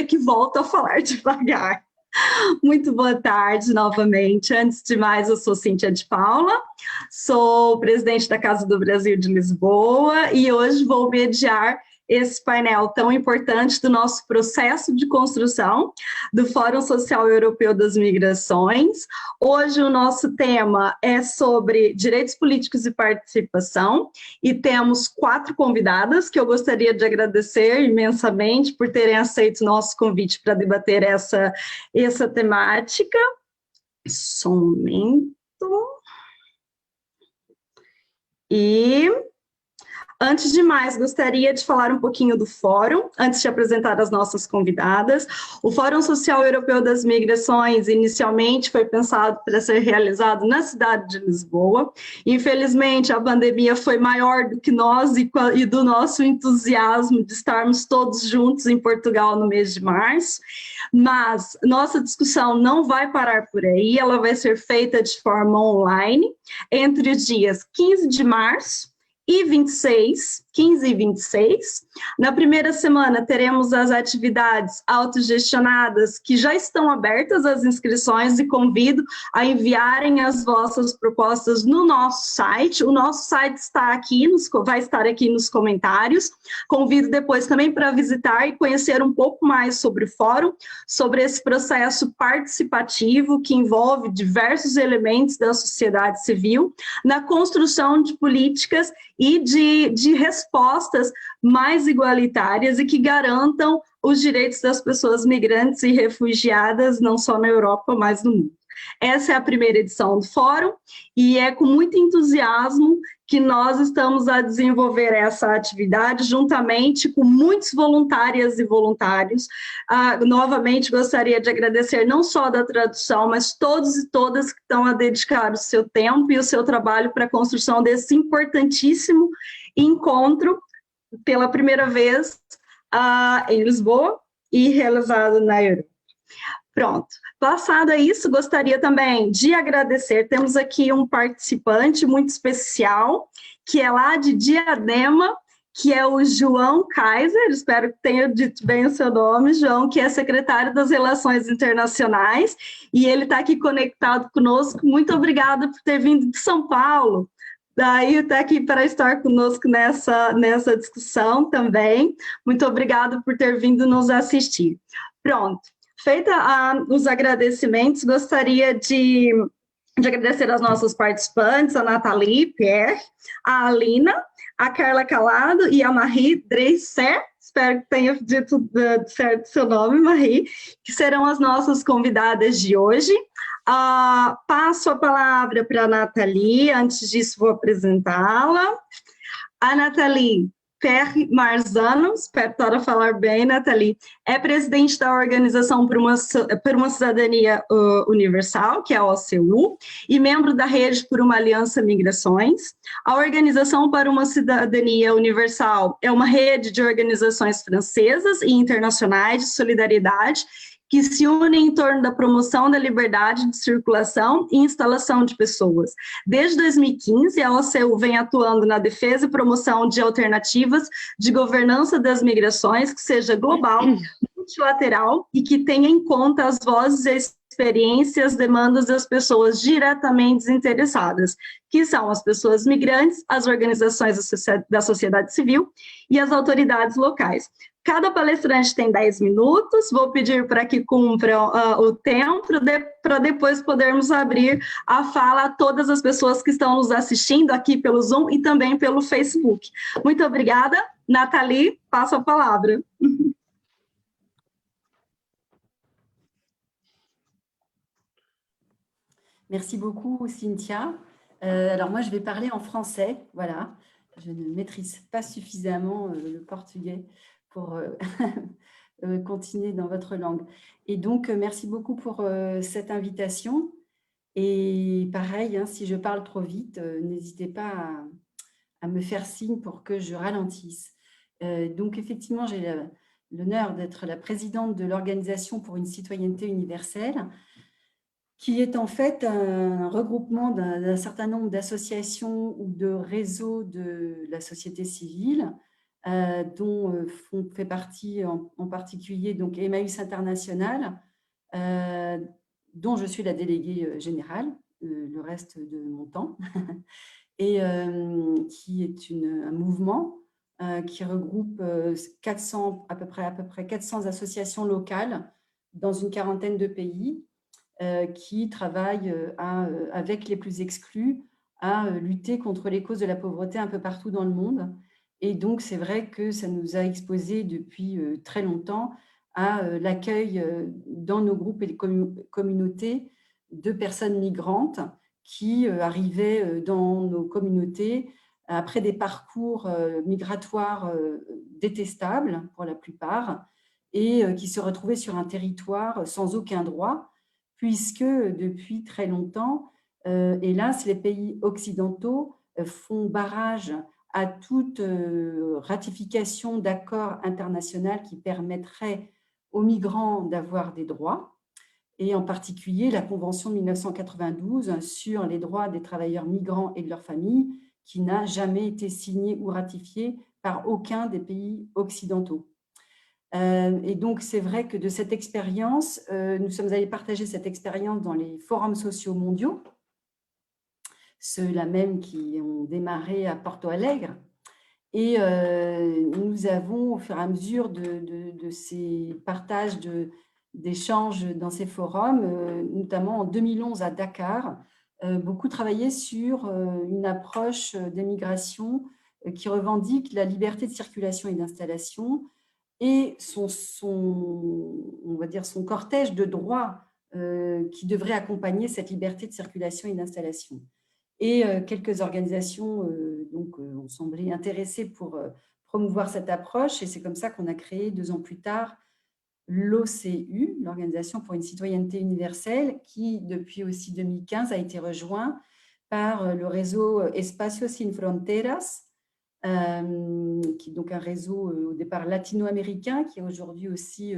que volto a falar devagar. Muito boa tarde novamente. Antes de mais, eu sou Cíntia de Paula, sou presidente da Casa do Brasil de Lisboa e hoje vou mediar esse painel tão importante do nosso processo de construção do Fórum Social Europeu das Migrações. Hoje o nosso tema é sobre direitos políticos e participação e temos 4 convidadas que eu gostaria de agradecer imensamente por terem aceito o nosso convite para debater essa temática. Só um momento. Antes de mais, gostaria de falar um pouquinho do Fórum, antes de apresentar as nossas convidadas. O Fórum Social Europeu das Migrações, inicialmente, foi pensado para ser realizado na cidade de Lisboa. Infelizmente, a pandemia foi maior do que nós e do nosso entusiasmo de estarmos todos juntos em Portugal no mês de março. Mas nossa discussão não vai parar por aí, ela vai ser feita de forma online, entre os dias 15 de março, e 15 e 26. Na primeira semana, teremos as atividades autogestionadas que já estão abertas as inscrições e convido a enviarem as vossas propostas no nosso site. O nosso site está aqui, vai estar aqui nos comentários. Convido depois também para visitar e conhecer um pouco mais sobre o fórum, sobre esse processo participativo que envolve diversos elementos da sociedade civil na construção de políticas e de respostas mais igualitárias e que garantam os direitos das pessoas migrantes e refugiadas, não só na Europa, mas no mundo. Essa é a primeira edição do Fórum e é com muito entusiasmo que nós estamos a desenvolver essa atividade juntamente com muitos voluntárias e voluntários. Novamente, gostaria de agradecer não só da tradução, mas todos e todas que estão a dedicar o seu tempo e o seu trabalho para a construção desse importantíssimo encontro pela primeira vez em Lisboa e realizado na Europa. Pronto. Passado isso, gostaria também de agradecer, temos aqui um participante muito especial, que é lá de Diadema, que é o João Kaiser, espero que tenha dito bem o seu nome, João, que é secretário das Relações Internacionais, e ele está aqui conectado conosco. Muito obrigada por ter vindo de São Paulo. Daí está aqui para estar conosco nessa discussão também. Muito obrigada por ter vindo nos assistir. Pronto. Feita os agradecimentos, gostaria de agradecer aos nossos participantes, a Nathalie Pierre, a Alina, a Carla Calado e a Marie Dresser, espero que tenha dito certo seu nome, Marie, que serão as nossas convidadas de hoje. Passo a palavra para a Nathalie, antes disso vou apresentá-la. A Nathalie Pierre Marzano, espero estar a falar bem, Nathalie, é presidente da Organização por uma Cidadania Universal, que é a OCU, e membro da Rede por uma Aliança Migrações. A Organização para uma Cidadania Universal é uma rede de organizações francesas e internacionais de solidariedade que se unem em torno da promoção da liberdade de circulação e instalação de pessoas. Desde 2015, a OCU vem atuando na defesa e promoção de alternativas de governança das migrações, que seja global, multilateral e que tenha em conta as vozes e experiências, demandas das pessoas diretamente desinteressadas, que são as pessoas migrantes, as organizações da sociedade civil e as autoridades locais. Cada palestrante tem 10 minutos, vou pedir para que cumpram o tempo, para depois podermos abrir a fala a todas as pessoas que estão nos assistindo aqui pelo Zoom e também pelo Facebook. Muito obrigada. Nathalie, passo a palavra. Merci beaucoup, Cynthia. Alors moi, je vais parler en français, voilà. Je ne maîtrise pas suffisamment le portugais pour continuer dans votre langue. Et donc, merci beaucoup pour cette invitation. Et pareil, hein, si je parle trop vite, n'hésitez pas à me faire signe pour que je ralentisse. Donc, effectivement, j'ai l'honneur d'être la présidente de l'Organisation pour une citoyenneté universelle, qui est en fait un regroupement d'un certain nombre d'associations ou de réseaux de la société civile dont fait partie en particulier donc Emmaüs International, dont je suis la déléguée générale le reste de mon temps, et qui est un mouvement qui regroupe 400, à peu près 400 associations locales dans une quarantaine de pays qui travaillent avec les plus exclus à lutter contre les causes de la pauvreté un peu partout dans le monde. Et donc, c'est vrai que ça nous a exposés depuis très longtemps à l'accueil dans nos groupes et les communautés de personnes migrantes qui arrivaient dans nos communautés après des parcours migratoires détestables pour la plupart et qui se retrouvaient sur un territoire sans aucun droit, puisque depuis très longtemps, hélas, les pays occidentaux font barrage à toute ratification d'accords internationaux qui permettraient aux migrants d'avoir des droits, et en particulier la Convention de 1992 sur les droits des travailleurs migrants et de leurs familles, qui n'a jamais été signée ou ratifiée par aucun des pays occidentaux. Et donc, c'est vrai que de cette expérience, nous sommes allés partager cette expérience dans les forums sociaux mondiaux, ceux-là même qui ont démarré à Porto Alegre. Et nous avons, au fur et à mesure de ces partages d'échanges dans ces forums, notamment en 2011 à Dakar, beaucoup travaillé sur une approche des migrations qui revendique la liberté de circulation et d'installation et on va dire son cortège de droits qui devrait accompagner cette liberté de circulation et d'installation. Et quelques organisations ont semblé intéressées pour promouvoir cette approche, et c'est comme ça qu'on a créé 2 ans plus tard l'OCU, l'Organisation pour une citoyenneté universelle, qui depuis aussi 2015 a été rejoint par le réseau Espacio Sin Fronteras, qui est donc un réseau au départ latino-américain, qui a aujourd'hui aussi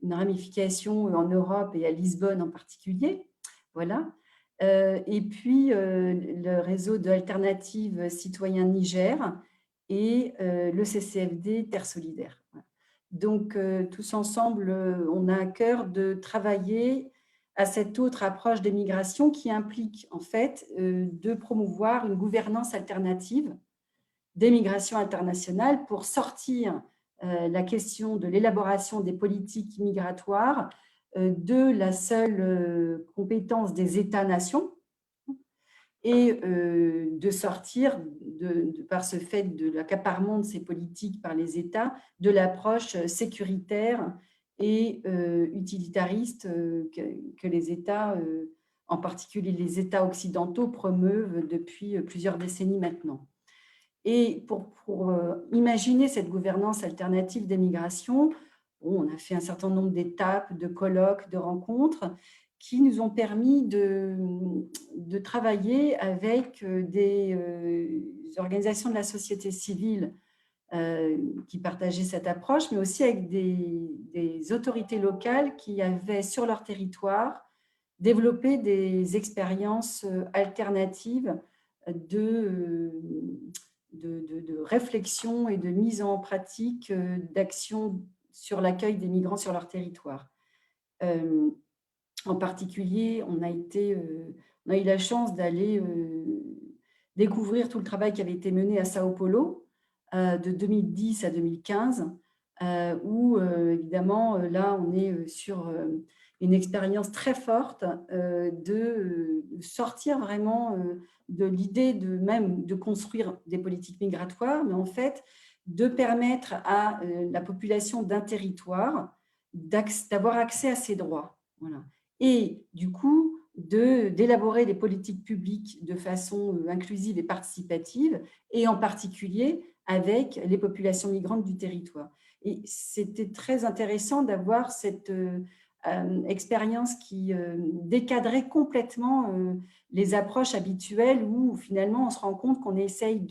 une ramification en Europe et à Lisbonne en particulier. Voilà. Et puis le réseau d'alternatives citoyens Niger et le CCFD Terre Solidaire. Donc, tous ensemble, on a à cœur de travailler à cette autre approche des migrations qui implique en fait de promouvoir une gouvernance alternative des migrations internationales pour sortir la question de l'élaboration des politiques migratoires de la seule compétence des États-nations et de sortir, par ce fait de l'accaparement de ces politiques par les États, de l'approche sécuritaire et utilitariste que les États, en particulier les États occidentaux, promeuvent depuis plusieurs décennies maintenant. Et pour imaginer cette gouvernance alternative des migrations, on a fait un certain nombre d'étapes, de colloques, de rencontres qui nous ont permis de travailler avec des organisations de la société civile qui partageaient cette approche, mais aussi avec des autorités locales qui avaient sur leur territoire développé des expériences alternatives de réflexion et de mise en pratique d'actions sur l'accueil des migrants sur leur territoire. En particulier, on a eu la chance d'aller découvrir tout le travail qui avait été mené à Sao Paulo de 2010 à 2015, où évidemment, là, on est sur une expérience très forte de sortir vraiment de l'idée de construire des politiques migratoires, mais en fait, de permettre à la population d'un territoire d'avoir accès à ses droits. Voilà. Et du coup, d'élaborer des politiques publiques de façon inclusive et participative, et en particulier avec les populations migrantes du territoire. Et c'était très intéressant d'avoir cette expérience qui décadrait complètement les approches habituelles où finalement on se rend compte qu'on essaye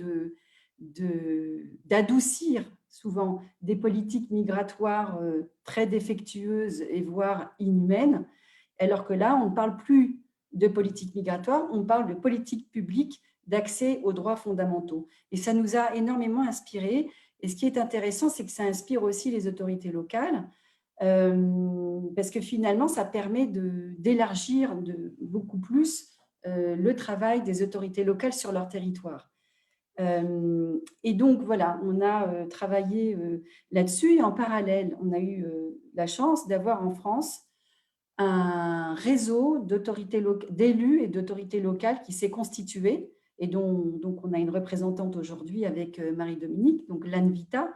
d'adoucir souvent des politiques migratoires très défectueuses et voire inhumaines, alors que là, on ne parle plus de politique migratoire, on parle de politique publique d'accès aux droits fondamentaux. Et ça nous a énormément inspiré. Et ce qui est intéressant, c'est que ça inspire aussi les autorités locales, parce que finalement, ça permet d'élargir beaucoup plus le travail des autorités locales sur leur territoire. Et donc, voilà, on a travaillé là-dessus. Et en parallèle, on a eu la chance d'avoir en France un réseau d'élus et d'autorités locales qui s'est constitué et donc on a une représentante aujourd'hui avec Marie-Dominique, donc l'ANVITA.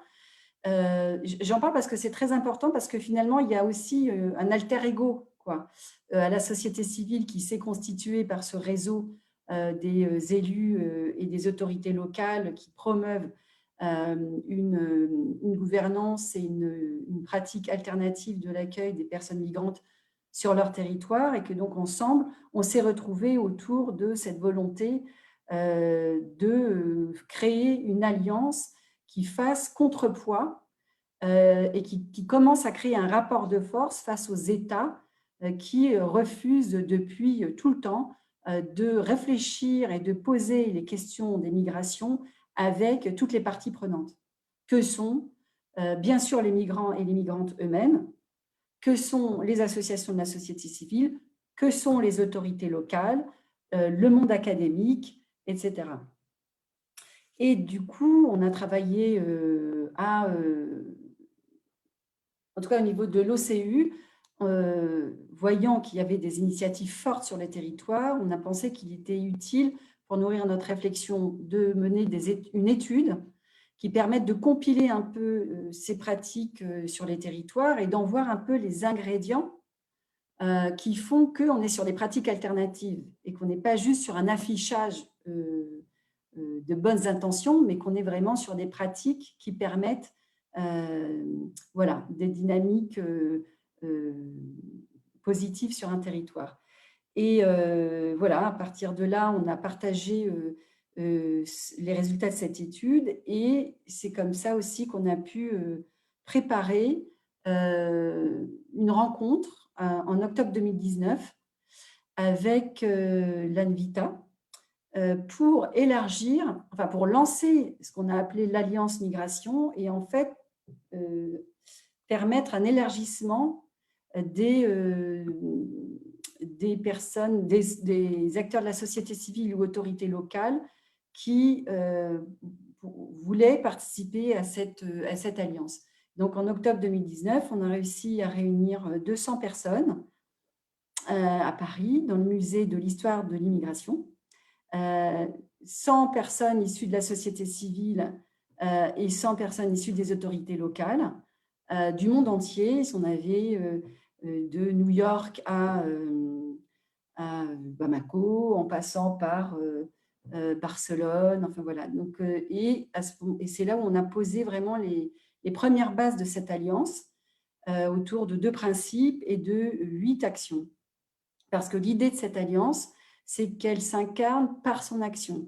J'en parle parce que c'est très important, parce que finalement, il y a aussi un alter ego quoi, à la société civile qui s'est constituée par ce réseau des élus et des autorités locales qui promeuvent une gouvernance et une pratique alternative de l'accueil des personnes migrantes sur leur territoire, et que donc ensemble, on s'est retrouvés autour de cette volonté de créer une alliance qui fasse contrepoids et qui commence à créer un rapport de force face aux États qui refusent depuis tout le temps de réfléchir et de poser les questions des migrations avec toutes les parties prenantes, que sont bien sûr les migrants et les migrantes eux-mêmes, que sont les associations de la société civile, que sont les autorités locales, le monde académique, etc. Et du coup, on a travaillé en tout cas au niveau de l'OCU, voyant qu'il y avait des initiatives fortes sur les territoires, on a pensé qu'il était utile, pour nourrir notre réflexion, de mener une étude qui permette de compiler un peu ces pratiques sur les territoires et d'en voir un peu les ingrédients qui font qu'on est sur des pratiques alternatives et qu'on n'est pas juste sur un affichage de bonnes intentions, mais qu'on est vraiment sur des pratiques qui permettent voilà, des dynamiques positives sur un territoire. Et voilà, à partir de là, on a partagé les résultats de cette étude, et c'est comme ça aussi qu'on a pu préparer une rencontre en octobre 2019 avec l'ANVITA pour élargir, enfin pour lancer ce qu'on a appelé l'Alliance Migration, et en fait permettre un élargissement des personnes, des acteurs de la société civile ou autorités locales qui voulaient participer à cette alliance. Donc, en octobre 2019, on a réussi à réunir 200 personnes à Paris, dans le musée de l'histoire de l'immigration, 100 personnes issues de la société civile et 100 personnes issues des autorités locales du monde entier. On avait de New York à Bamako, en passant par Barcelone, enfin voilà. Donc, et c'est là où on a posé vraiment les premières bases de cette alliance autour de 2 principes et de 8 actions. Parce que l'idée de cette alliance, c'est qu'elle s'incarne par son action.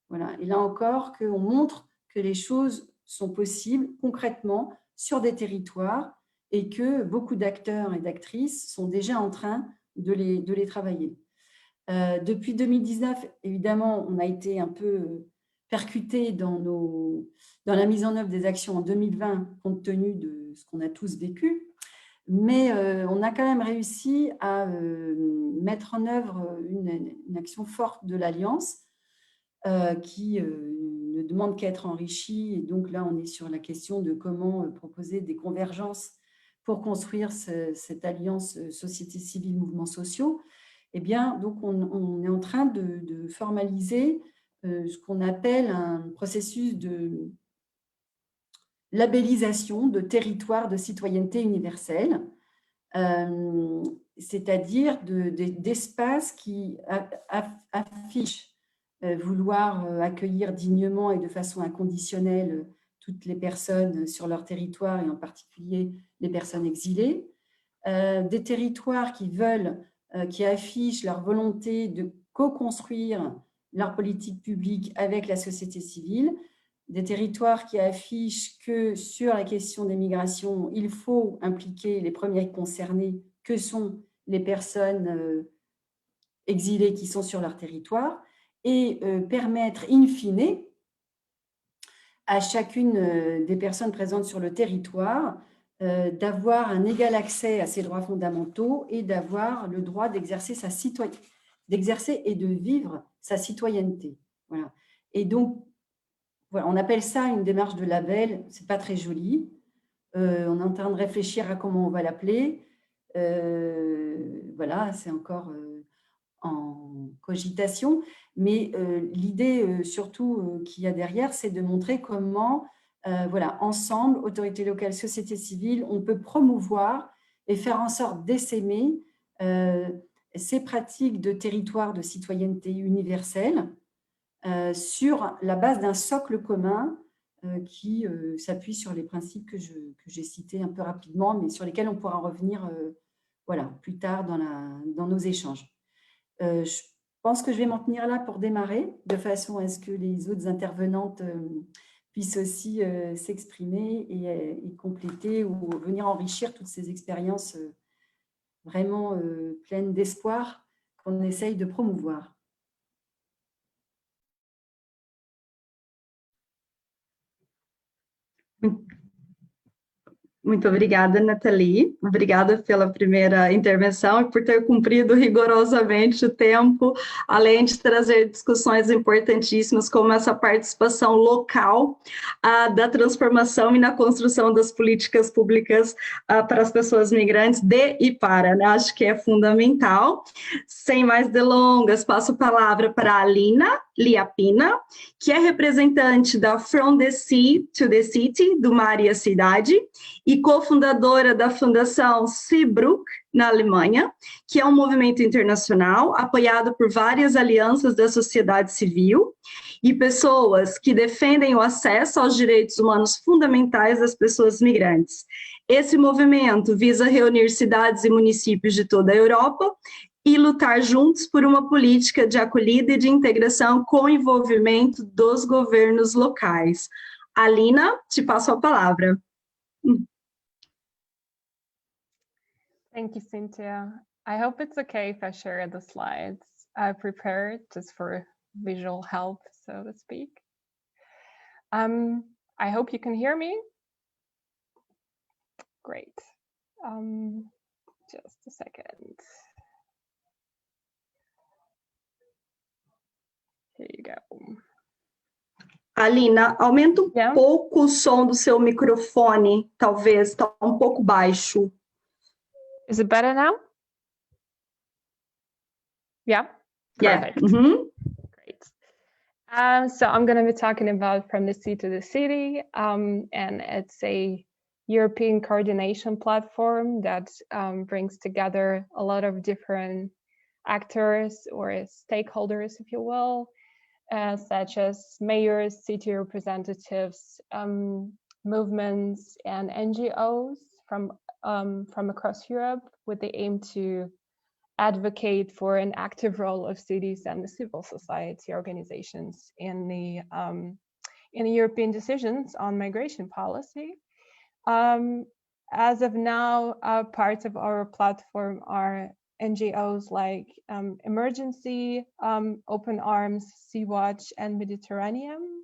Voilà. Et là encore, qu'on montre que les choses sont possibles concrètement sur des territoires et que beaucoup d'acteurs et d'actrices sont déjà en train de les travailler. Depuis 2019, évidemment, on a été un peu percuté dans la mise en œuvre des actions en 2020, compte tenu de ce qu'on a tous vécu. Mais on a quand même réussi à mettre en œuvre une action forte de l'Alliance qui ne demande qu'à être enrichie. Et donc là, on est sur la question de comment proposer des convergences pour construire cette alliance société civile, mouvements sociaux. Eh bien, donc on est en train de formaliser ce qu'on appelle un processus de labellisation de territoire de citoyenneté universelle, c'est-à-dire d'espaces qui affichent vouloir accueillir dignement et de façon inconditionnelle toutes les personnes sur leur territoire, et en particulier les personnes exilées, des territoires qui affichent leur volonté de co-construire leur politique publique avec la société civile, des territoires qui affichent que sur la question des migrations, il faut impliquer les premiers concernés, que sont les personnes exilées qui sont sur leur territoire, et permettre in fine à chacune des personnes présentes sur le territoire d'avoir un égal accès à ses droits fondamentaux et d'avoir le droit d'exercer d'exercer et de vivre sa citoyenneté. Voilà. Et donc, voilà, on appelle ça une démarche de label, c'est pas très joli. On est en train de réfléchir à comment on va l'appeler. Voilà, c'est encore en cogitation, mais l'idée surtout qu'il y a derrière, c'est de montrer comment, voilà, ensemble, autorités locales, société civile, on peut promouvoir et faire en sorte d'essaimer ces pratiques de territoire de citoyenneté universelle sur la base d'un socle commun qui s'appuie sur les principes que j'ai cités un peu rapidement, mais sur lesquels on pourra revenir voilà, plus tard dans nos échanges. Je pense que je vais m'en tenir là pour démarrer, de façon à ce que les autres intervenantes puissent aussi s'exprimer et compléter ou venir enrichir toutes ces expériences vraiment pleines d'espoir qu'on essaye de promouvoir. Muito obrigada, Nathalie. Obrigada pela primeira intervenção e por ter cumprido rigorosamente o tempo, além de trazer discussões importantíssimas como essa participação local da transformação e na construção das políticas públicas para as pessoas migrantes de e para, né? Acho que é fundamental. Sem mais delongas, passo a palavra para a Alina Liapina, que é representante da From the Sea to the City, do Mar e a Cidade, e cofundadora da Fundação Seabrook, na Alemanha, que é um movimento internacional apoiado por várias alianças da sociedade civil e pessoas que defendem o acesso aos direitos humanos fundamentais das pessoas migrantes. Esse movimento visa reunir cidades e municípios de toda a Europa e lutar juntos por uma política de acolhida e de integração com o envolvimento dos governos locais. Alina, te passo a palavra. Thank you, Cynthia. I hope it's okay if I share the slides I prepared just for visual help, so to speak. I hope you can hear me. Great. Just a second. Here you go. Alina, aumenta pouco o som do seu microfone, talvez, está um pouco baixo. Is it better now? Yeah? Perfect. Yeah. Mm-hmm. Great. So I'm going to be talking about From the Sea to the City, and it's a European coordination platform that brings together a lot of different actors or stakeholders, if you will, such as mayors, city representatives, movements, and NGOs from across Europe, with the aim to advocate for an active role of cities and the civil society organizations in the European decisions on migration policy. As of now, parts of our platform are NGOs like Emergency, Open Arms, Sea-Watch, and Mediterranean,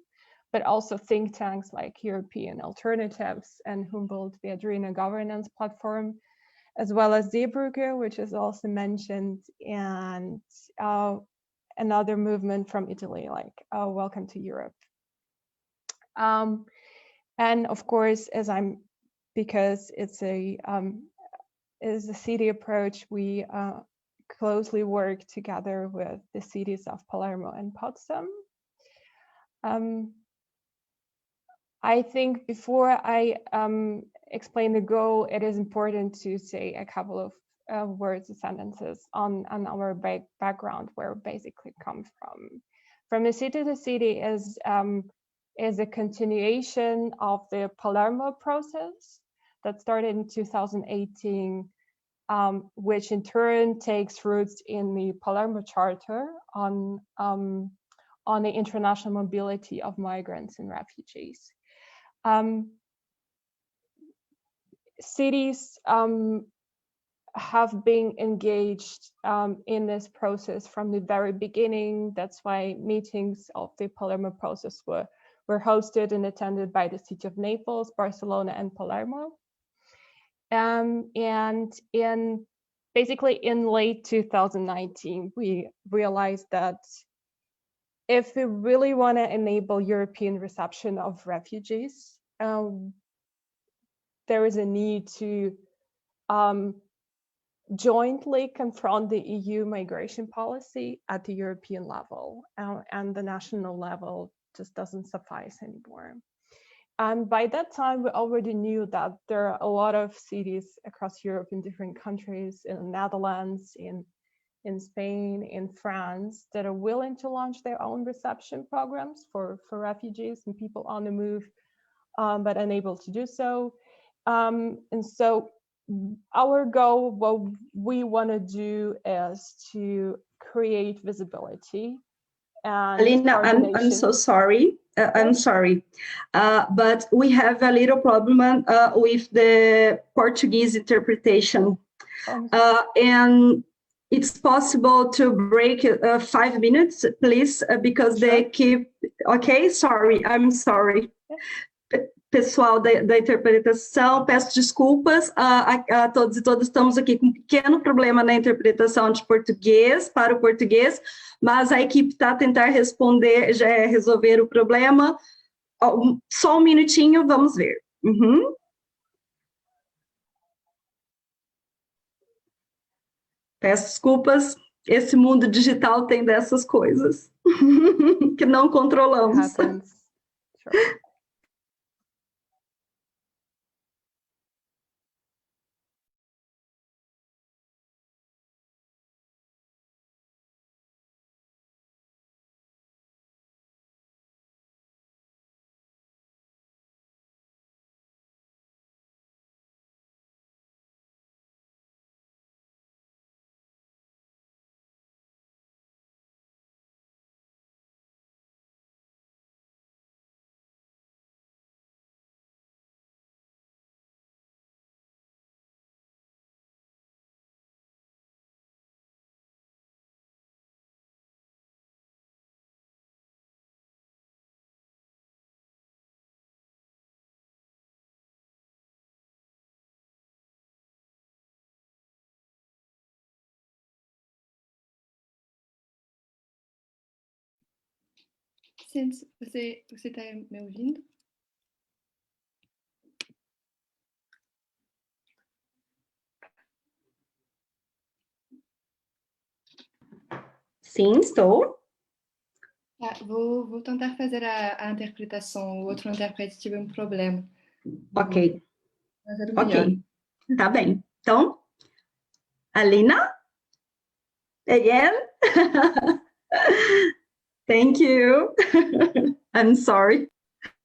but also think tanks like European Alternatives and Humboldt Viadrina Governance Platform, as well as Seebrugge, which is also mentioned, and another movement from Italy, like Welcome to Europe. And of course, because it's a city approach, we closely work together with the cities of Palermo and Potsdam. I think before I explain the goal, it is important to say a couple of words or sentences on our background, where we basically come from. From the Sea to the City is a continuation of the Palermo process that started in 2018, which in turn takes roots in the Palermo Charter on the international mobility of migrants and refugees. Cities have been engaged in this process from the very beginning. That's why meetings of the Palermo process were were hosted and attended by the city of Naples, Barcelona, and Palermo. And basically in late 2019, we realized that if we really want to enable European reception of refugees, there is a need to jointly confront the EU migration policy at the European level, and the national level just doesn't suffice anymore. And by that time, we already knew that there are a lot of cities across Europe in different countries, in the Netherlands, in Spain, in France, that are willing to launch their own reception programs for refugees and people on the move, but unable to do so. And so our goal, what we want to do is to create visibility. And Alina, I'm so sorry. I'm sorry, but we have a little problem with the Portuguese interpretation. And it's possible to break 5 minutes, please, because sure. They keep... Okay, sorry, I'm sorry. Pessoal da interpretação, peço desculpas a todos e todas. Estamos aqui com um pequeno problema na interpretação de português para o português, mas a equipe está a tentar resolver o problema. Só um minutinho, vamos ver. Uhum. Peço desculpas, esse mundo digital tem dessas coisas que não controlamos. Sure. Você está me ouvindo? Sim, estou. Vou tentar fazer a interpretação. O outro intérprete teve um problema. Ok. Ok, tá bem. Então, Alina? Again? Thank you. I'm sorry.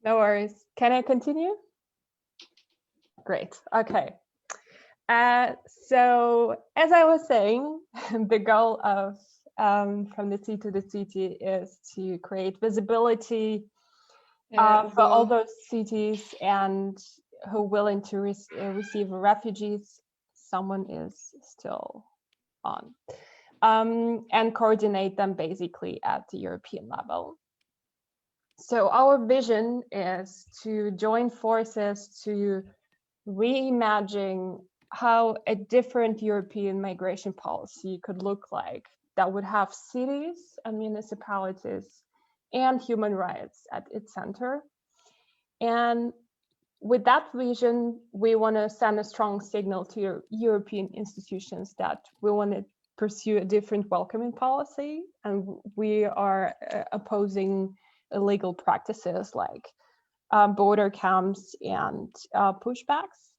No worries. Can I continue? Great. Okay. So as I was saying, the goal of From the Sea to the City is to create visibility for all those cities and who are willing to receive refugees. Someone is still on. And coordinate them basically at the European level. So our vision is to join forces to reimagine how a different European migration policy could look like that would have cities and municipalities and human rights at its center. And with that vision, we want to send a strong signal to European institutions that we want to pursue a different welcoming policy, and we are opposing illegal practices like border camps and pushbacks.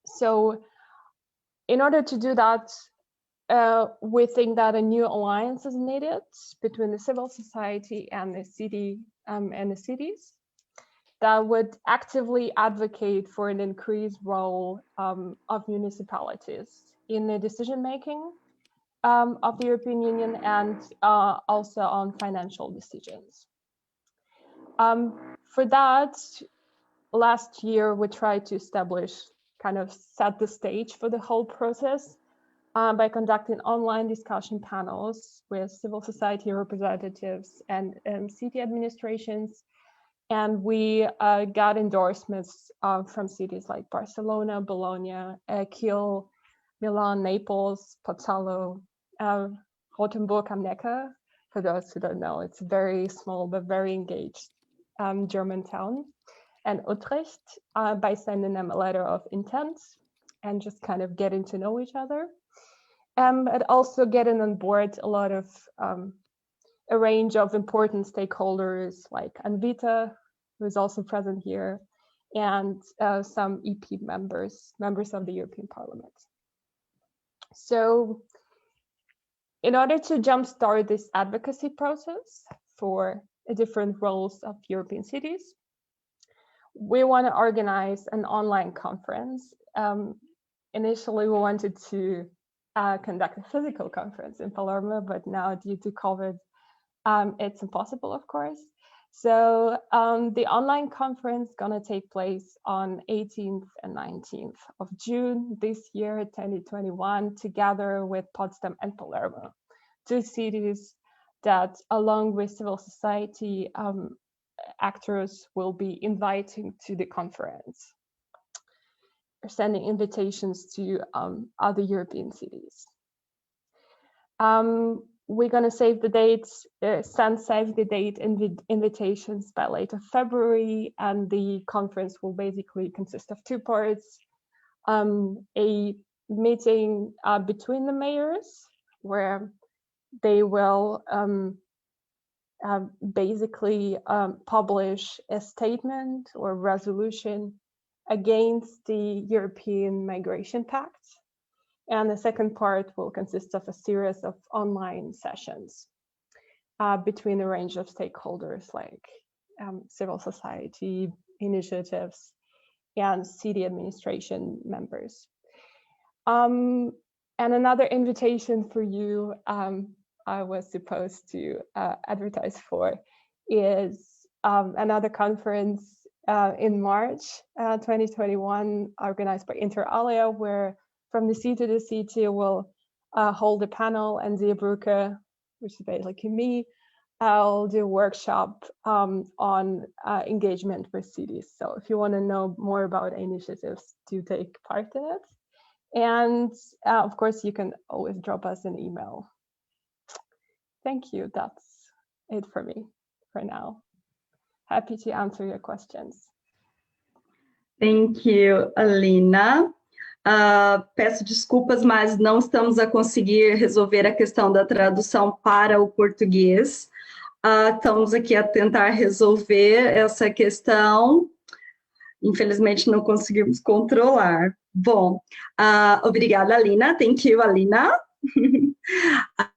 So in order to do that, we think that a new alliance is needed between the civil society and the city and the cities that would actively advocate for an increased role of municipalities in the decision-making of the European Union and also on financial decisions. For that, last year, we tried to set the stage for the whole process by conducting online discussion panels with civil society representatives and city administrations And we got endorsements from cities like Barcelona, Bologna, Kiel, Milan, Naples, Pozzallo, Rothenburg am Neckar. For those who don't know, it's a very small but very engaged German town. And Utrecht, by sending them a letter of intent and just kind of getting to know each other. But also getting on board a lot of a range of important stakeholders like Anvita, who is also present here, and some EP members of the European Parliament. So in order to jumpstart this advocacy process for different roles of European cities, we want to organize an online conference. Initially, we wanted to conduct a physical conference in Palermo, but now due to COVID, it's impossible, of course. So the online conference is going to take place on 18th and 19th of June this year, 2021, together with Potsdam and Palermo, two cities that, along with civil society actors, will be inviting to the conference, sending invitations to other European cities. We're going to save the dates, send save the date invitations by later February, and the conference will basically consist of two parts. A meeting between the mayors, where they will basically publish a statement or resolution against the European Migration Pact. And the second part will consist of a series of online sessions between a range of stakeholders like civil society initiatives and city administration members. And another invitation for you I was supposed to advertise for is another conference in March 2021, organized by Inter Alia, where From the Sea to the City will hold a panel, and Zia Brücke, which is basically me, I'll do a workshop on engagement with cities. So if you want to know more about initiatives, do take part in it. And of course, you can always drop us an email. Thank you. That's it for me for now. Happy to answer your questions. Thank you, Alina. Peço desculpas, mas não estamos a conseguir resolver a questão da tradução para o português. Estamos aqui a tentar resolver essa questão. Infelizmente, não conseguimos controlar. Bom, obrigada, Alina. Thank you, Alina.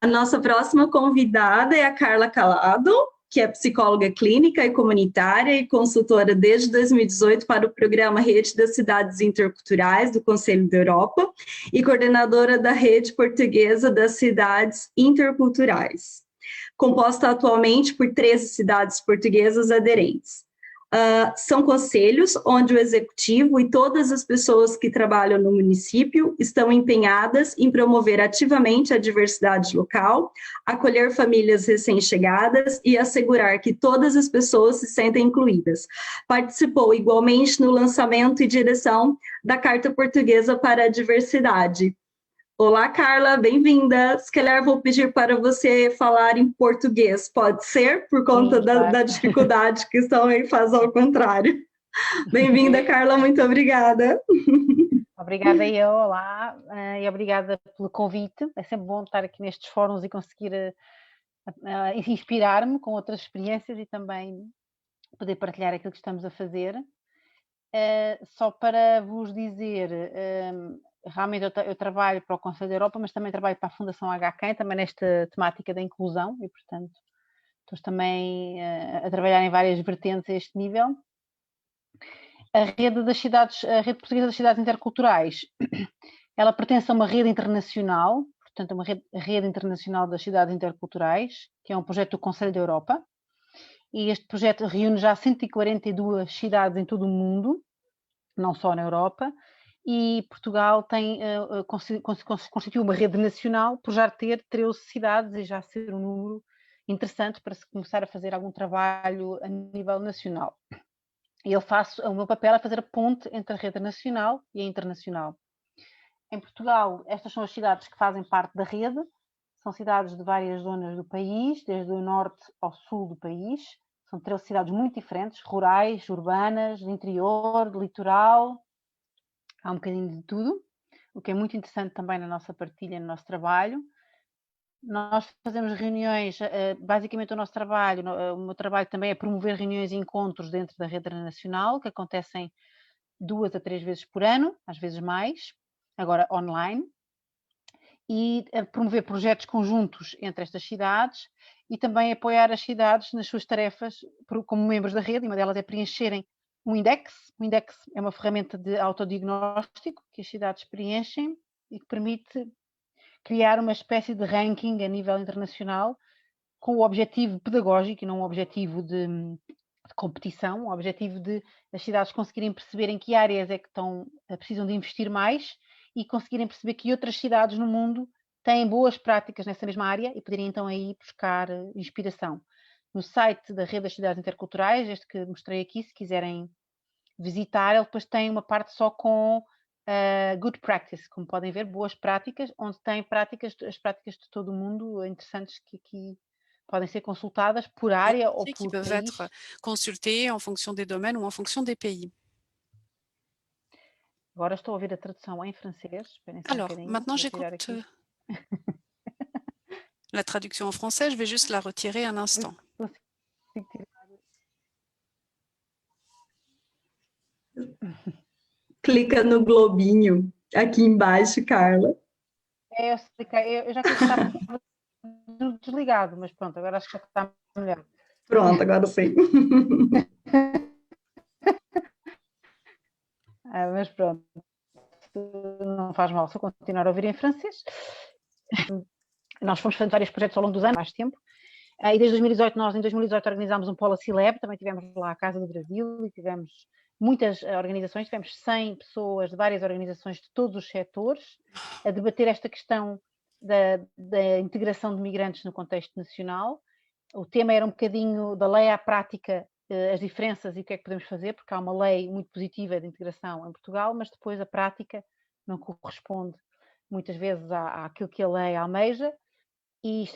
A nossa próxima convidada é a Carla Calado, que é psicóloga clínica e comunitária e consultora desde 2018 para o programa Rede das Cidades Interculturais do Conselho da Europa e coordenadora da Rede Portuguesa das Cidades Interculturais, composta atualmente por 13 cidades portuguesas aderentes. São conselhos onde o executivo e todas as pessoas que trabalham no município estão empenhadas em promover ativamente a diversidade local, acolher famílias recém-chegadas e assegurar que todas as pessoas se sentem incluídas. Participou igualmente no lançamento e direção da Carta Portuguesa para a Diversidade. Olá, Carla, bem-vinda. Se calhar vou pedir para você falar em português, pode ser? Por conta da dificuldade que estão aí, faz ao contrário. Bem-vinda, Carla, muito obrigada. Obrigada eu, olá, e obrigada pelo convite. É sempre bom estar aqui nestes fóruns e conseguir inspirar-me com outras experiências e também poder partilhar aquilo que estamos a fazer. Só para vos dizer... Realmente eu trabalho para o Conselho da Europa, mas também trabalho para a Fundação HQuem, também nesta temática da inclusão, e portanto estou também a trabalhar em várias vertentes a este nível. A rede portuguesa das cidades interculturais, ela pertence a uma rede internacional, portanto uma rede internacional das cidades interculturais, que é um projeto do Conselho da Europa, e este projeto reúne já 142 cidades em todo o mundo, não só na Europa, e Portugal constituiu uma rede nacional por já ter 13 cidades e já ser um número interessantes para se começar a fazer algum trabalho a nível nacional. E o meu papel é fazer a ponte entre a rede nacional e a internacional. Em Portugal, estas são as cidades que fazem parte da rede, são cidades de várias zonas do país, desde o norte ao sul do país, são 13 cidades muito diferentes, rurais, urbanas, de interior, de litoral, há um bocadinho de tudo, o que é muito interessante também na nossa partilha, no nosso trabalho. Nós fazemos reuniões, basicamente o nosso trabalho, o meu trabalho também é promover reuniões e encontros dentro da rede nacional, que acontecem 2 a 3 vezes por ano, às vezes mais, agora online, e promover projetos conjuntos entre estas cidades e também apoiar as cidades nas suas tarefas como membros da rede, e uma delas é preencherem um index. O index é uma ferramenta de autodiagnóstico que as cidades preenchem e que permite criar uma espécie de ranking a nível internacional com o objetivo pedagógico e não o objetivo de competição, o objetivo de as cidades conseguirem perceber em que áreas é que precisam de investir mais e conseguirem perceber que outras cidades no mundo têm boas práticas nessa mesma área e poderem então aí buscar inspiração. No site da Rede das Cidades Interculturais, este que mostrei aqui, se quiserem visitar, ele depois tem uma parte só com good practice, como podem ver, boas práticas, onde tem as práticas de todo o mundo interessantes que aqui podem ser consultadas por área ou por qui peuvent país. être consultés en fonction des domaines ou en fonction des pays. Agora estou a ouvir a tradução em francês. Esperem só Alors, bocadinho, maintenant vou tirar j'écoute aqui. la traduction en français, je vais juste la retirer un instant. Consigo tirar. Clica no globinho aqui embaixo, Carla. Eu já quis estar desligado, mas pronto, agora acho que já está melhor. Pronto, agora sim. Mas pronto, não faz mal se eu continuar a ouvir em francês. Nós fomos fazendo vários projetos ao longo dos anos, mais tempo. E desde 2018, nós em 2018 organizámos um Policy Lab, também tivemos lá a Casa do Brasil e tivemos muitas organizações, tivemos 100 pessoas de várias organizações de todos os setores a debater esta questão da integração de migrantes no contexto nacional. O tema era um bocadinho da lei à prática, as diferenças e o que é que podemos fazer, porque há uma lei muito positiva de integração em Portugal, mas depois a prática não corresponde muitas vezes àquilo que a lei almeja. E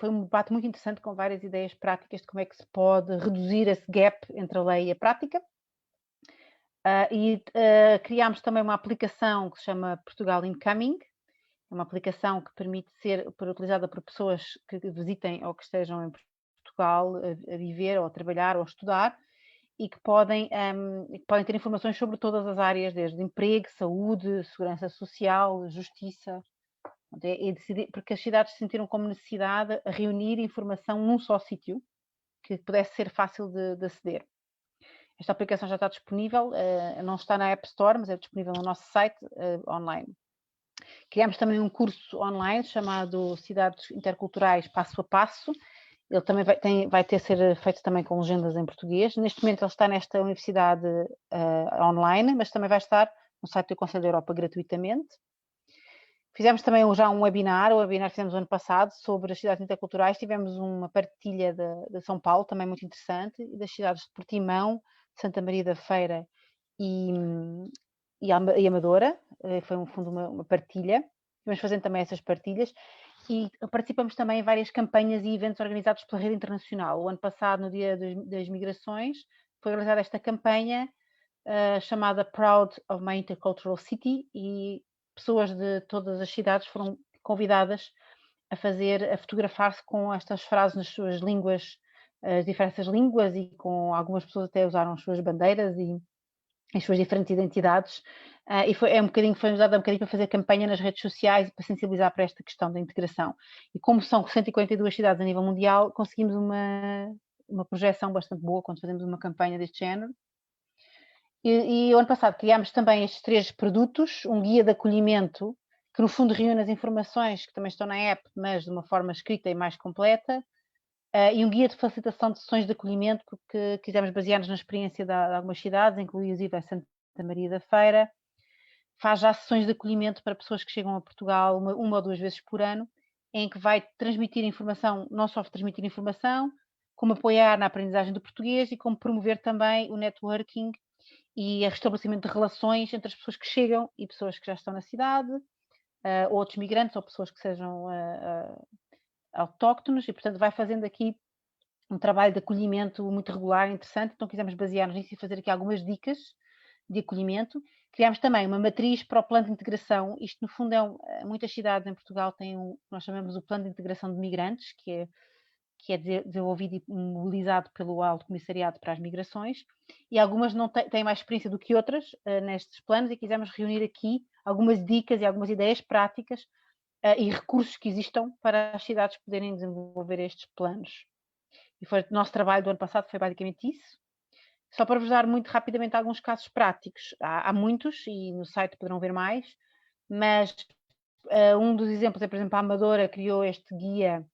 foi um debate muito interessante com várias ideias práticas de como é que se pode reduzir esse gap entre a lei e a prática. Criámos também uma aplicação que se chama Portugal Incoming, uma aplicação que permite ser utilizada por pessoas que visitem ou que estejam em Portugal a viver ou a trabalhar ou a estudar e que podem ter informações sobre todas as áreas, desde emprego, saúde, segurança social, justiça. Porque as cidades se sentiram como necessidade a reunir informação num só sítio que pudesse ser fácil de aceder. Esta aplicação já está disponível, não está na App Store, mas é disponível no nosso site online. Criámos também um curso online chamado Cidades Interculturais Passo a Passo. Ele também vai ser feito também com legendas em português. Neste momento ele está nesta universidade online, mas também vai estar no site do Conselho da Europa gratuitamente. Fizemos também já um webinar, o webinar que fizemos ano passado sobre as cidades interculturais. Tivemos uma partilha de São Paulo, também muito interessante, e das cidades de Portimão, Santa Maria da Feira e Amadora. Foi, no fundo, uma partilha. Vamos fazendo também essas partilhas. E participamos também em várias campanhas e eventos organizados pela Rede Internacional. O ano passado, no Dia das Migrações, foi realizada esta campanha chamada Proud of My Intercultural City, e pessoas de todas as cidades foram convidadas a fotografar-se com estas frases nas suas línguas, as diversas línguas, e com algumas pessoas até usaram as suas bandeiras e as suas diferentes identidades, e foi usada um bocadinho para fazer campanha nas redes sociais e para sensibilizar para esta questão da integração. E como são 142 cidades a nível mundial, conseguimos uma projeção bastante boa quando fazemos uma campanha deste género. E o ano passado criámos também estes 3 produtos, um guia de acolhimento, que no fundo reúne as informações que também estão na app, mas de uma forma escrita e mais completa, e um guia de facilitação de sessões de acolhimento, porque quisemos basear-nos na experiência de algumas cidades, inclusive a Santa Maria da Feira. Faz já sessões de acolhimento para pessoas que chegam a Portugal uma ou 2 vezes por ano, em que vai transmitir informação, não só transmitir informação, como apoiar na aprendizagem do português e como promover também o networking e o restabelecimento de relações entre as pessoas que chegam e pessoas que já estão na cidade, outros migrantes ou pessoas que sejam autóctonos, e portanto vai fazendo aqui um trabalho de acolhimento muito regular, interessante. Então quisemos basear-nos nisso e fazer aqui algumas dicas de acolhimento. Criámos também uma matriz para o plano de integração. Isto, no fundo, muitas cidades em Portugal têm nós chamamos o plano de integração de migrantes, que é desenvolvido e mobilizado pelo Alto Comissariado para as Migrações, e algumas não têm mais experiência do que outras nestes planos, e quisemos reunir aqui algumas dicas e algumas ideias práticas e recursos que existam para as cidades poderem desenvolver estes planos. E foi o nosso trabalho do ano passado, foi basicamente isso. Só para vos dar muito rapidamente alguns casos práticos. Há muitos, e no site poderão ver mais, mas um dos exemplos é, por exemplo, a Amadora criou este guia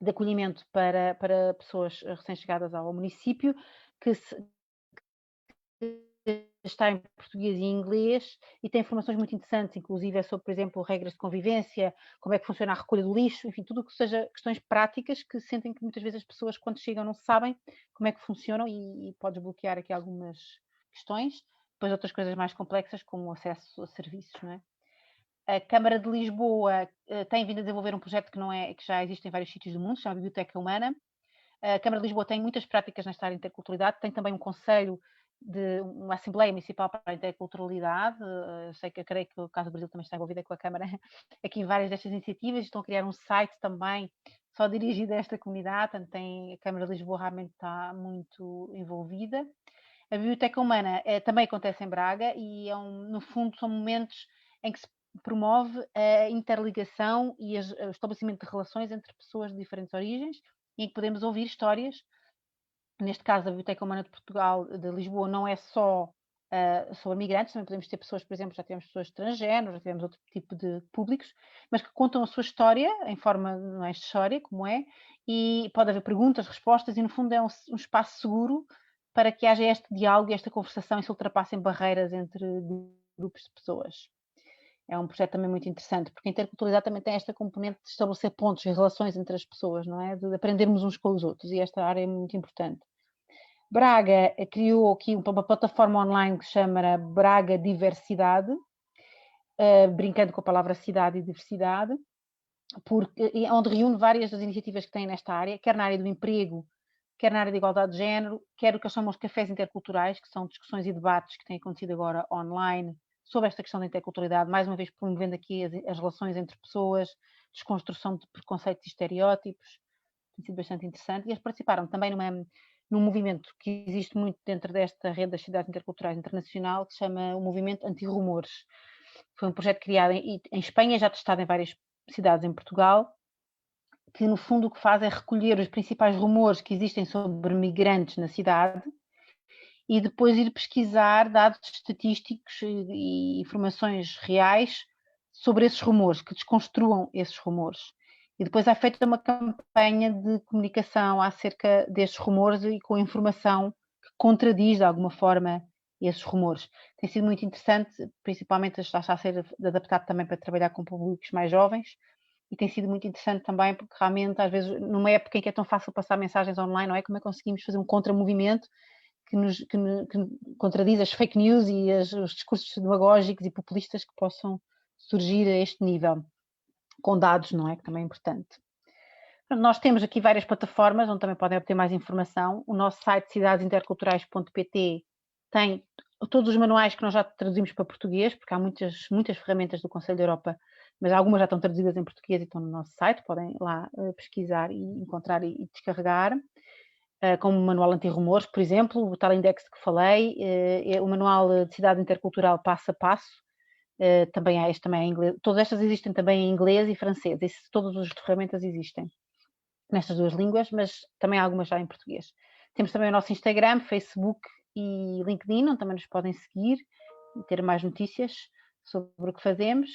de acolhimento para pessoas recém-chegadas ao município, que está em português e inglês e tem informações muito interessantes, inclusive sobre, por exemplo, regras de convivência, como é que funciona a recolha do lixo, enfim, tudo o que seja questões práticas que sentem que muitas vezes as pessoas, quando chegam, não sabem como é que funcionam, e podes bloquear aqui algumas questões. Depois outras coisas mais complexas, como o acesso a serviços, não é? A Câmara de Lisboa tem vindo a desenvolver um projeto que já existe em vários sítios do mundo, se chama Biblioteca Humana. A Câmara de Lisboa tem muitas práticas nesta área de interculturalidade, tem também um conselho de uma Assembleia Municipal para a Interculturalidade. Eu creio que o caso do Brasil também está envolvido com a Câmara aqui em várias destas iniciativas. Estão a criar um site também só dirigido a esta comunidade, portanto a Câmara de Lisboa realmente está muito envolvida. A Biblioteca Humana também acontece em Braga e, no fundo, são momentos em que se promove a interligação e o estabelecimento de relações entre pessoas de diferentes origens, em que podemos ouvir histórias. Neste caso, a Biblioteca Humana de Portugal, de Lisboa, não é só sobre migrantes, também podemos ter pessoas, por exemplo, já tivemos pessoas de transgénero, já tivemos outro tipo de públicos, mas que contam a sua história em forma, não é história, como é, e pode haver perguntas, respostas, e no fundo é um espaço seguro para que haja este diálogo e esta conversação e se ultrapassem barreiras entre grupos de pessoas. É um projeto também muito interessante, porque a interculturalidade também tem esta componente de estabelecer pontos e relações entre as pessoas, não é? De aprendermos uns com os outros, e esta área é muito importante. Braga criou aqui uma plataforma online que se chama Braga Diversidade, brincando com a palavra cidade e diversidade, onde reúne várias das iniciativas que tem nesta área, quer na área do emprego, quer na área da igualdade de género, quer o que chamamos de cafés interculturais, que são discussões e debates que têm acontecido agora online sobre esta questão da interculturalidade, mais uma vez promovendo aqui as relações entre pessoas, desconstrução de preconceitos e estereótipos. Tem sido bastante interessante. E eles participaram também num movimento que existe muito dentro desta rede das cidades interculturais internacional, que se chama o Movimento Anti-Rumores. Foi um projeto criado em Espanha, já testado em várias cidades em Portugal, que no fundo o que faz é recolher os principais rumores que existem sobre migrantes na cidade e depois ir pesquisar dados estatísticos e informações reais sobre esses rumores, que desconstruam esses rumores. E depois é feita uma campanha de comunicação acerca desses rumores e com informação que contradiz de alguma forma esses rumores. Tem sido muito interessante, principalmente está a ser adaptado também para trabalhar com públicos mais jovens, e tem sido muito interessante também porque realmente às vezes numa época em que é tão fácil passar mensagens online, não é? Como é que conseguimos fazer um contramovimento que contradiz as fake news e os discursos demagógicos e populistas que possam surgir a este nível, com dados, não é? Que também é importante. Nós temos aqui várias plataformas onde também podem obter mais informação. O nosso site cidadesinterculturais.pt tem todos os manuais que nós já traduzimos para português, porque há muitas ferramentas do Conselho da Europa, mas algumas já estão traduzidas em português e estão no nosso site, podem lá pesquisar e encontrar e descarregar. Como o manual anti-rumores, por exemplo, o tal index que falei, o manual de cidade intercultural passo a passo, também há este também em inglês. Todas estas existem também em inglês e francês, todas as ferramentas existem nestas duas línguas, mas também há algumas já em português. Temos também o nosso Instagram, Facebook e LinkedIn, onde também nos podem seguir e ter mais notícias sobre o que fazemos.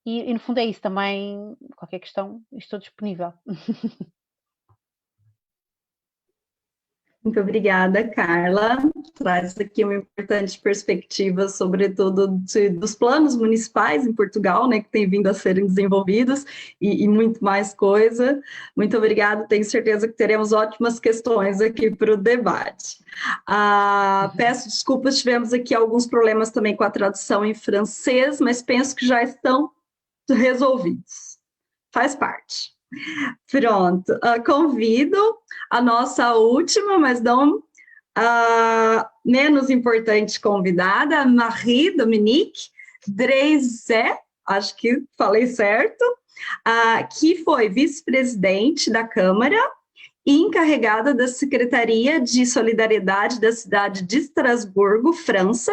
E no fundo é isso também, qualquer questão, estou disponível. Muito obrigada, Carla. Traz aqui uma importante perspectiva, sobretudo dos planos municipais em Portugal, né, que tem vindo a serem desenvolvidos e muito mais coisa. Muito obrigada, tenho certeza que teremos ótimas questões aqui para o debate. Peço desculpas, tivemos aqui alguns problemas também com a tradução em francês, mas penso que já estão resolvidos. Faz parte. Pronto, convido a nossa última, mas não menos importante convidada, Marie-Dominique Dreyzé, acho que falei certo, que foi vice-presidente da Câmara e encarregada da Secretaria de Solidariedade da cidade de Estrasburgo, França,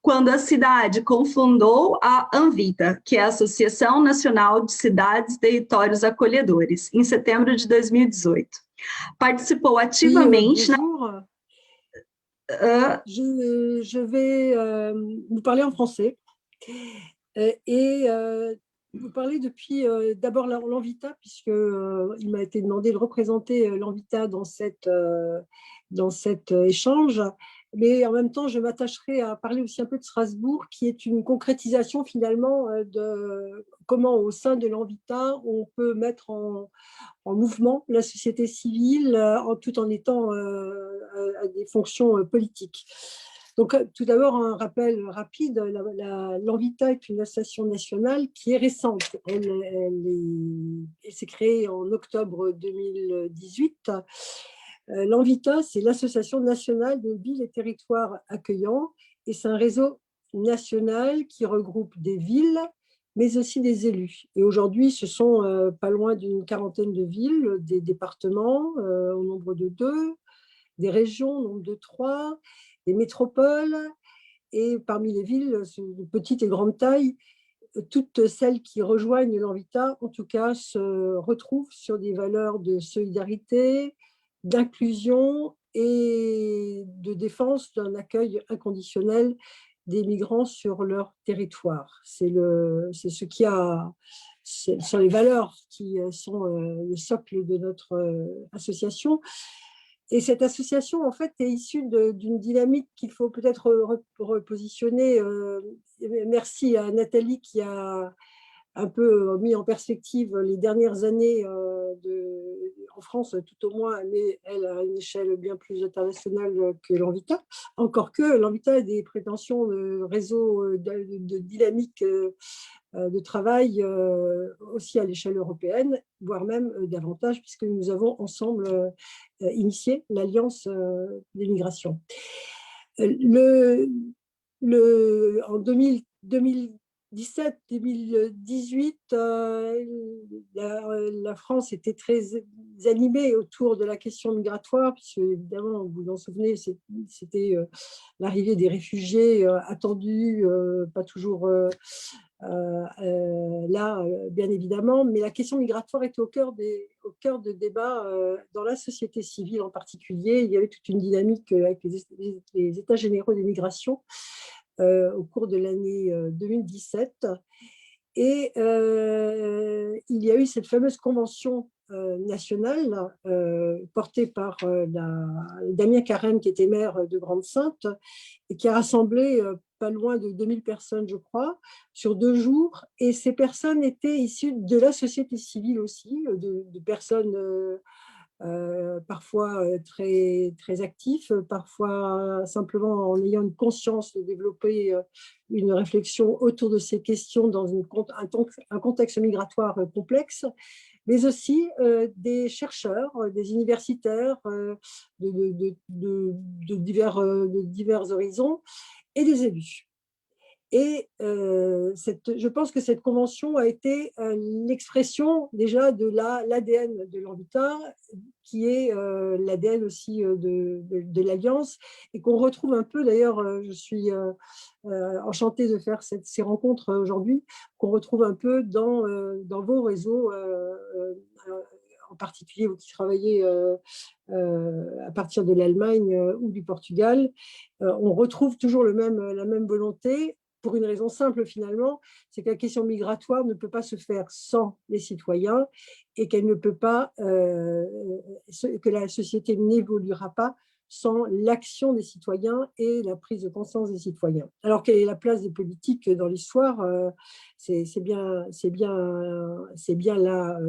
quando a cidade cofundou a ANVITA, que é a Associação Nacional de Cidades e Territórios Acolhedores, em setembro de 2018. Participou ativamente... Bonjour. Je vais vous parler en français et vous parler depuis d'abord l'ANVITA, puisqu'il m'a été demandé de représenter l'ANVITA dans cet échange. Mais en même temps, je m'attacherai à parler aussi un peu de Strasbourg, qui est une concrétisation finalement de comment au sein de l'ANVITA, on peut mettre en mouvement la société civile tout en étant à des fonctions politiques. Donc, tout d'abord, un rappel rapide, l'ANVITA est une association nationale qui est récente. Elle s'est créée en octobre 2018. L'ANVITA, c'est l'Association nationale des villes et territoires accueillants, et c'est un réseau national qui regroupe des villes, mais aussi des élus. Et aujourd'hui, ce sont pas loin d'une quarantaine de villes, des départements au nombre de 2, des régions au nombre de 3, des métropoles, et parmi les villes de petite et grande taille, toutes celles qui rejoignent l'ANVITA, en tout cas, se retrouvent sur des valeurs de solidarité, d'inclusion et de défense d'un accueil inconditionnel des migrants sur leur territoire. C'est ce qui sont les valeurs qui sont le socle de notre association. Et cette association, en fait, est issue d'une dynamique qu'il faut peut-être repositionner. Merci à Nathalie qui a un peu mis en perspective les dernières années en France, tout au moins, mais elle à une échelle bien plus internationale que l'ANVITA. Encore que l'ANVITA a des prétentions de réseau de dynamique de travail aussi à l'échelle européenne, voire même davantage, puisque nous avons ensemble initié l'Alliance des migrations. En 2017-2018, la France était très animée autour de la question migratoire, puisque évidemment, vous vous en souvenez, c'était l'arrivée des réfugiés attendus, pas toujours là, bien évidemment, mais la question migratoire était au cœur de débats dans la société civile en particulier. Il y avait toute une dynamique avec les États généraux des migrations au cours de l'année 2017. Et il y a eu cette fameuse convention nationale portée par Damien Carême, qui était maire de Grande-Synthe, et qui a rassemblé pas loin de 2000 personnes, je crois, sur 2 jours. Et ces personnes étaient issues de la société civile aussi, de personnes parfois très, très actifs, parfois simplement en ayant une conscience de développer une réflexion autour de ces questions dans un contexte migratoire complexe, mais aussi des chercheurs, des universitaires de divers horizons et des élus. Et je pense que cette convention a été l'expression déjà de l'ADN de l'ANVITA, qui est l'ADN aussi de l'Alliance, et qu'on retrouve un peu, d'ailleurs, je suis enchantée de faire ces rencontres aujourd'hui, qu'on retrouve un peu dans vos réseaux, en particulier vous qui travaillez à partir de l'Allemagne ou du Portugal. On retrouve toujours la même volonté, pour une raison simple finalement, c'est que la question migratoire ne peut pas se faire sans les citoyens, et qu'elle ne peut pas, que la société n'évoluera pas sans l'action des citoyens et la prise de conscience des citoyens. Alors, quelle est la place des politiques dans l'histoire? C'est bien là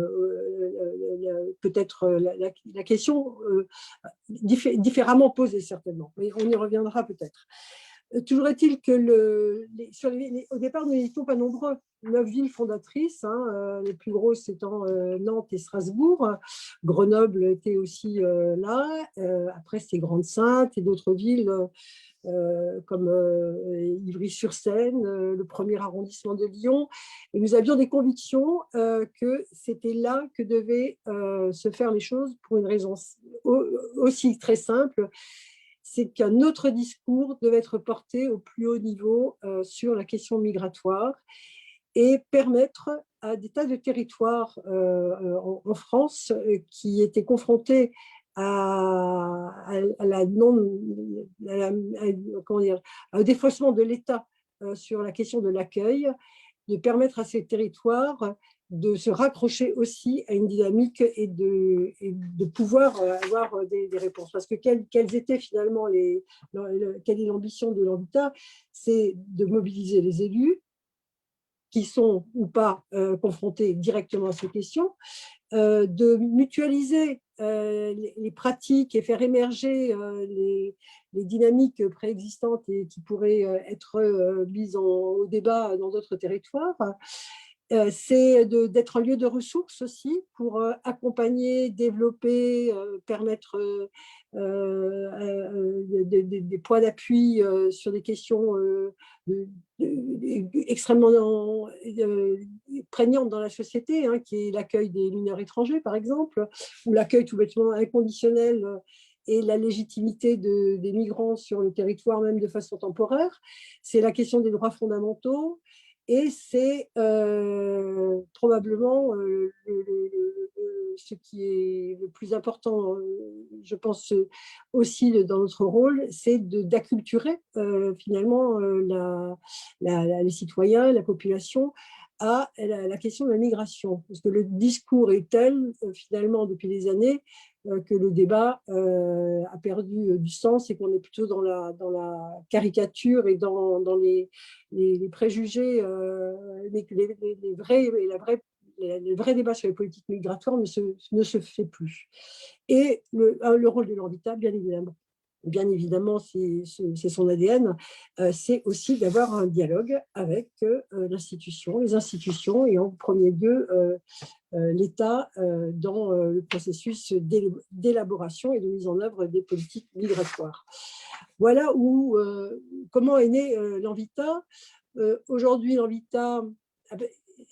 peut-être la question différemment posée certainement, mais on y reviendra peut-être. Toujours est-il que au départ, nous n'étions pas nombreux. 9 villes fondatrices, les plus grosses étant Nantes et Strasbourg. Grenoble était aussi là. Après, c'était Grande-Synthe et d'autres villes comme Ivry-sur-Seine, le premier arrondissement de Lyon. Et nous avions des convictions que c'était là que devaient se faire les choses pour une raison aussi très simple. C'est qu'un autre discours devait être porté au plus haut niveau sur la question migratoire et permettre à des tas de territoires en France qui étaient confrontés au défaussement de l'État sur la question de l'accueil, de permettre à ces territoires de se raccrocher aussi à une dynamique et de pouvoir avoir des réponses. Parce que quelles étaient finalement quelle est l'ambition de l'Habitat? C'est de mobiliser les élus qui sont ou pas confrontés directement à ces questions, de mutualiser les pratiques et faire émerger les dynamiques préexistantes et qui pourraient être mises au débat dans d'autres territoires. C'est d'être un lieu de ressources aussi pour accompagner, développer, permettre des points d'appui sur des questions extrêmement prégnantes dans la société, qui est l'accueil des mineurs étrangers, par exemple, ou l'accueil tout bêtement inconditionnel et la légitimité des migrants sur le territoire, même de façon temporaire. C'est la question des droits fondamentaux. Et c'est probablement ce qui est le plus important, je pense aussi dans notre rôle, c'est d'acculturer finalement les citoyens, la population à la question de la migration. Parce que le discours est tel, finalement, depuis des années, que le débat a perdu du sens et qu'on est plutôt dans la caricature et dans les préjugés, le vrai débat sur les politiques migratoires ne se fait plus. Et le rôle de l'Habitat, bien évidemment, c'est son ADN, c'est aussi d'avoir un dialogue avec les institutions et en premier lieu l'État dans le processus d'élaboration et de mise en œuvre des politiques migratoires. Voilà comment est né l'Envita. Aujourd'hui, l'Envita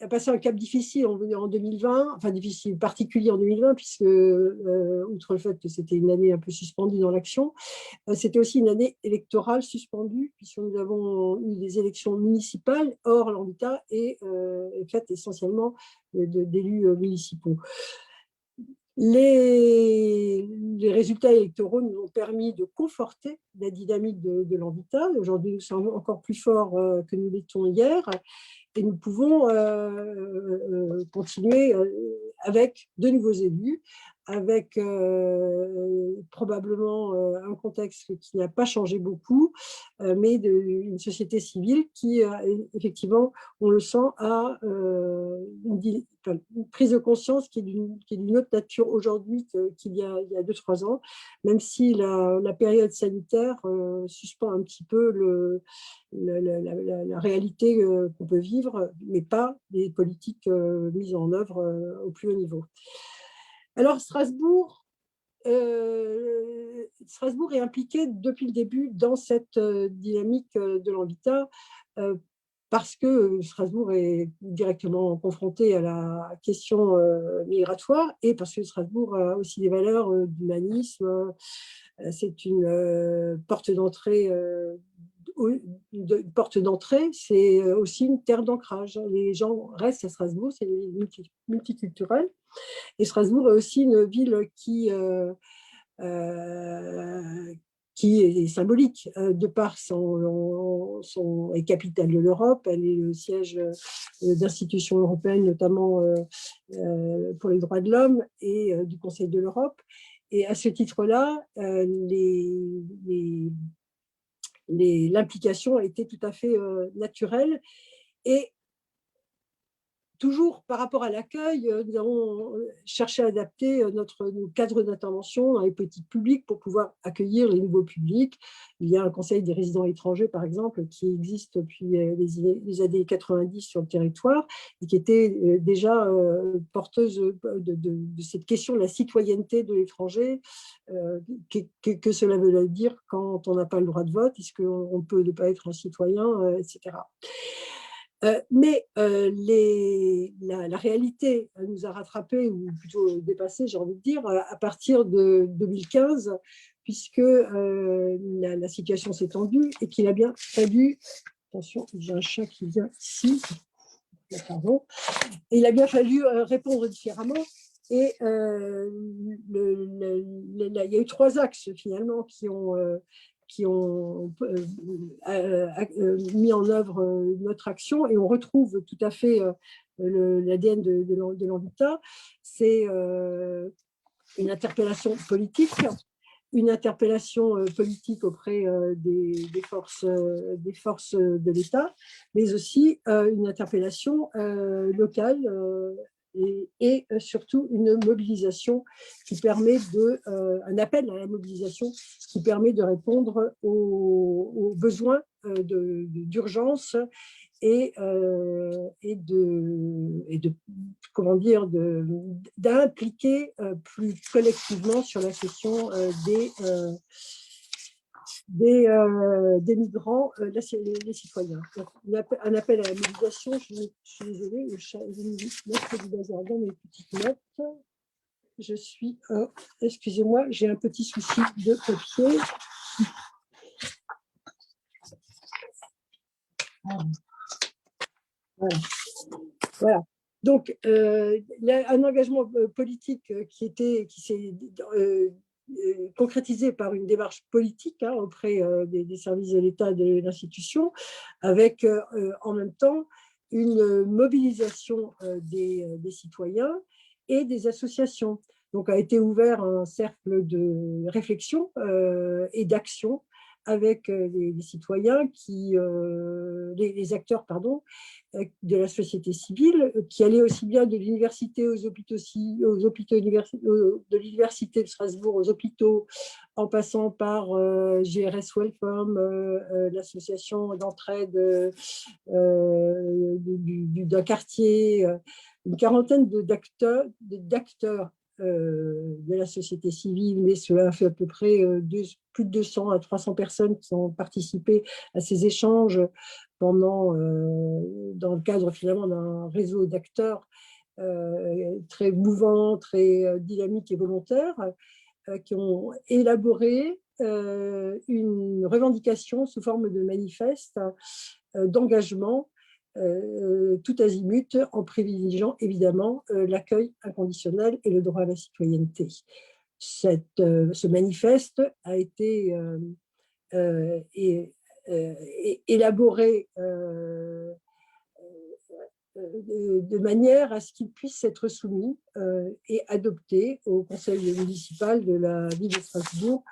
a passé un cap difficile en 2020, enfin difficile, particulier en 2020, puisque, outre le fait que c'était une année un peu suspendue dans l'action, c'était aussi une année électorale suspendue, puisque nous avons eu des élections municipales. Or, l'Envita est faite essentiellement d'élus municipaux. Les résultats électoraux nous ont permis de conforter la dynamique de l'Envita. Aujourd'hui, nous sommes encore plus forts que nous l'étions hier. Et nous pouvons continuer avec de nouveaux élus, avec probablement un contexte qui n'a pas changé beaucoup, mais une société civile qui, effectivement, on le sent, a une prise de conscience qui est d'une autre nature aujourd'hui qu'il y a 2-3 ans, même si la période sanitaire suspend un petit peu la réalité qu'on peut vivre, mais pas des politiques mises en œuvre au plus haut niveau. Alors, Strasbourg est impliqué depuis le début dans cette dynamique de l'Habitat parce que Strasbourg est directement confronté à la question migratoire et parce que Strasbourg a aussi des valeurs d'humanisme. C'est une porte d'entrée. C'est aussi une terre d'ancrage. Les gens restent à Strasbourg, c'est une ville multiculturelle. Et Strasbourg est aussi une ville qui est symbolique de par son est capitale de l'Europe. Elle est le siège d'institutions européennes, notamment pour les droits de l'homme et du Conseil de l'Europe. Et à ce titre-là, l'implication a été tout à fait naturelle. Et toujours par rapport à l'accueil, nous avons cherché à adapter nos cadres d'intervention dans les petits publics pour pouvoir accueillir les nouveaux publics. Il y a un conseil des résidents étrangers, par exemple, qui existe depuis les années 90 sur le territoire et qui était déjà porteuse de cette question de la citoyenneté de l'étranger. Que cela veut dire quand on n'a pas le droit de vote, est-ce qu'on peut ne pas être un citoyen, etc. Mais la réalité nous a rattrapés, ou plutôt dépassés, j'ai envie de dire, à partir de 2015, puisque la situation s'est tendue et qu'il a bien fallu, attention, j'ai un chat qui vient ici, pardon, et il a bien fallu répondre différemment. Et il y a eu 3 axes finalement qui ont mis en œuvre notre action, et on retrouve tout à fait l'ADN de l'Envita. C'est une interpellation politique auprès des forces de l'État, mais aussi une interpellation locale et surtout une mobilisation qui permet un appel à la mobilisation qui permet de répondre aux besoins d'urgence et comment dire, d'impliquer plus collectivement sur la question des migrants, les citoyens. Donc, un appel à la mobilisation. Je suis désolée, je vais mettre du bazar dans mes petites notes. Je suis, excusez-moi, j'ai un petit souci de papier. Voilà. Donc, un engagement politique qui s'est concrétisé par une démarche politique auprès des services de l'État, de l'institution, avec en même temps une mobilisation des citoyens et des associations. Donc, a été ouvert un cercle de réflexion et d'action avec les citoyens, les acteurs, pardon, de la société civile, qui allaient aussi bien de l'université aux hôpitaux, de l'université de Strasbourg aux hôpitaux, en passant par GRS Welcome, l'association d'entraide d'un quartier, une quarantaine d'acteurs de la société civile, mais cela fait à peu près plus de 200 à 300 personnes qui ont participé à ces échanges dans le cadre finalement d'un réseau d'acteurs très mouvant, très dynamique et volontaire, qui ont élaboré une revendication sous forme de manifeste d'engagement tout azimut, en privilégiant évidemment l'accueil inconditionnel et le droit à la citoyenneté. Ce manifeste a été élaboré de manière à ce qu'il puisse être soumis et adopté au conseil municipal de la ville de Strasbourg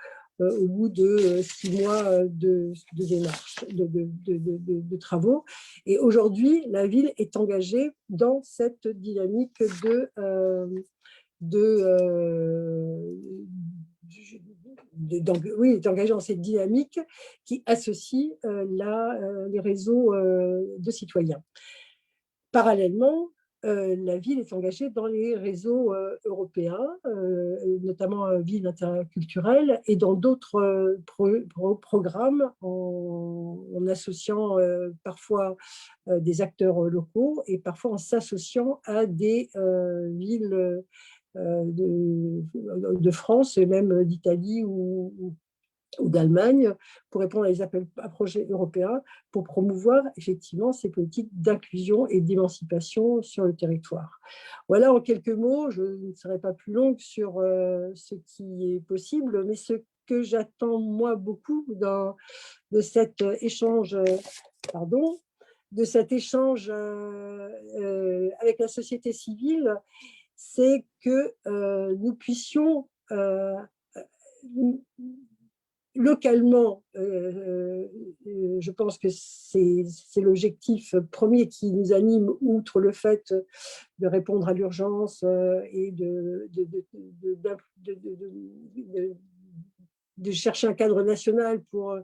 au bout de 6 mois de démarche, de travaux. Et aujourd'hui, la ville est engagée dans cette dynamique est engagée dans cette dynamique qui associe les réseaux de citoyens. Parallèlement, la ville est engagée dans les réseaux européens, notamment Ville interculturelle, et dans d'autres programmes en associant parfois des acteurs locaux et parfois en s'associant à des villes de France et même d'Italie ou d'Allemagne pour répondre à des appels à projets européens pour promouvoir effectivement ces politiques d'inclusion et d'émancipation sur le territoire. Voilà en quelques mots, je ne serai pas plus longue sur ce qui est possible, mais ce que j'attends moi beaucoup de cet échange, avec la société civile, c'est que nous puissions localement, je pense que c'est l'objectif premier qui nous anime, outre le fait de répondre à l'urgence et de chercher un cadre national pour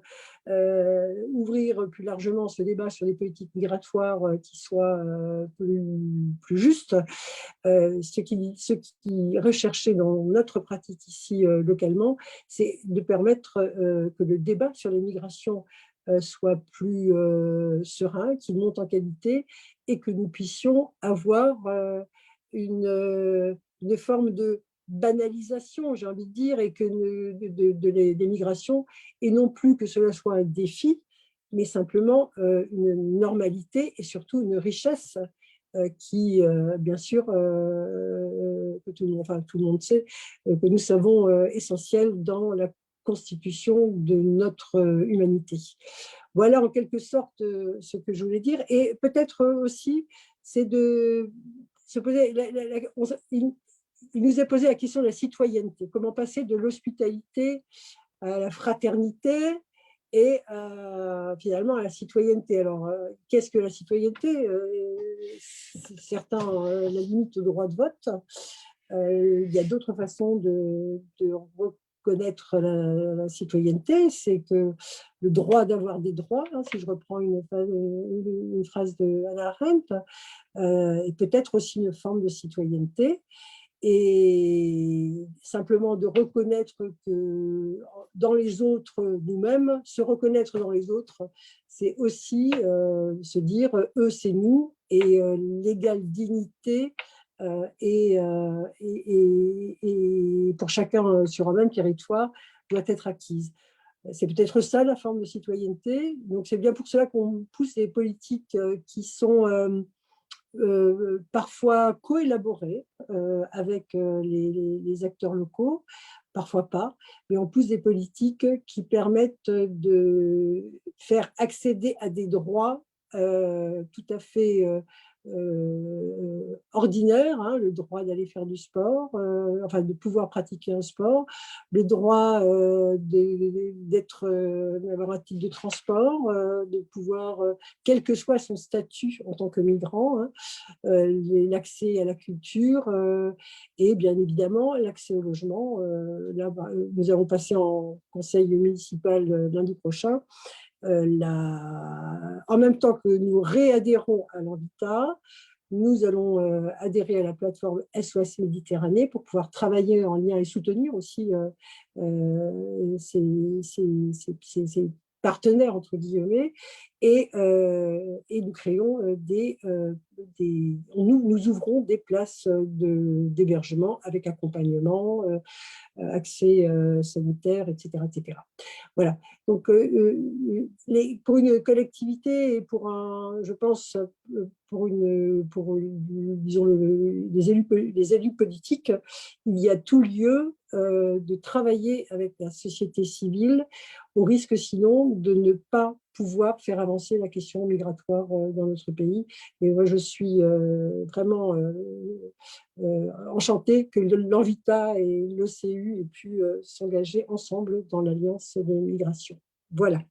ouvrir plus largement ce débat sur les politiques migratoires qui soient plus justes. Ce qui est recherché dans notre pratique ici localement, c'est de permettre que le débat sur les migrations soit plus serein, qu'il monte en qualité et que nous puissions avoir une forme de banalisation, j'ai envie de dire, et que des migrations, et non plus que cela soit un défi, mais simplement une normalité et surtout une richesse qui, bien sûr, que tout le monde sait, que nous savons essentiel dans la constitution de notre humanité. Voilà en quelque sorte ce que je voulais dire. Et peut-être aussi, c'est de se poser, il nous est posé la question de la citoyenneté, comment passer de l'hospitalité à la fraternité et finalement à la citoyenneté. Alors, qu'est-ce que la citoyenneté? Certains la limitent au droit de vote. Il y a d'autres façons de reconnaître la citoyenneté, c'est que le droit d'avoir des droits, hein, si je reprends une phrase de Hannah Arendt, est peut-être aussi une forme de citoyenneté. Et simplement de reconnaître que dans les autres, nous-mêmes, se reconnaître dans les autres, c'est aussi se dire « eux, c'est nous » et l'égale dignité et pour chacun sur un même territoire doit être acquise. C'est peut-être ça la forme de citoyenneté. Donc c'est bien pour cela qu'on pousse les politiques qui sont parfois coélaborés avec les acteurs locaux, parfois pas, mais on pousse des politiques qui permettent de faire accéder à des droits tout à fait ordinaires, hein, le droit d'aller faire du sport, enfin de pouvoir pratiquer un sport, le droit d'avoir un type de transport, de pouvoir, quel que soit son statut en tant que migrant, hein, l'accès à la culture et bien évidemment l'accès au logement. Là, nous allons passer en conseil municipal lundi prochain. En même temps que nous réadhérons à l'Envita, nous allons adhérer à la plateforme SOS Méditerranée pour pouvoir travailler en lien et soutenir aussi ces partenaires, entre guillemets, et nous créons nous ouvrons des places d'hébergement avec accompagnement, accès sanitaire, etc., etc. Voilà. Donc, pour une collectivité et pour je pense, disons, les élus politiques, il y a tout lieu de travailler avec la société civile, au risque sinon de ne pas pouvoir faire avancer la question migratoire dans notre pays. Et moi, je suis vraiment enchantée que l'Envita et l'OCU aient pu s'engager ensemble dans l'Alliance des migrations. Voilà.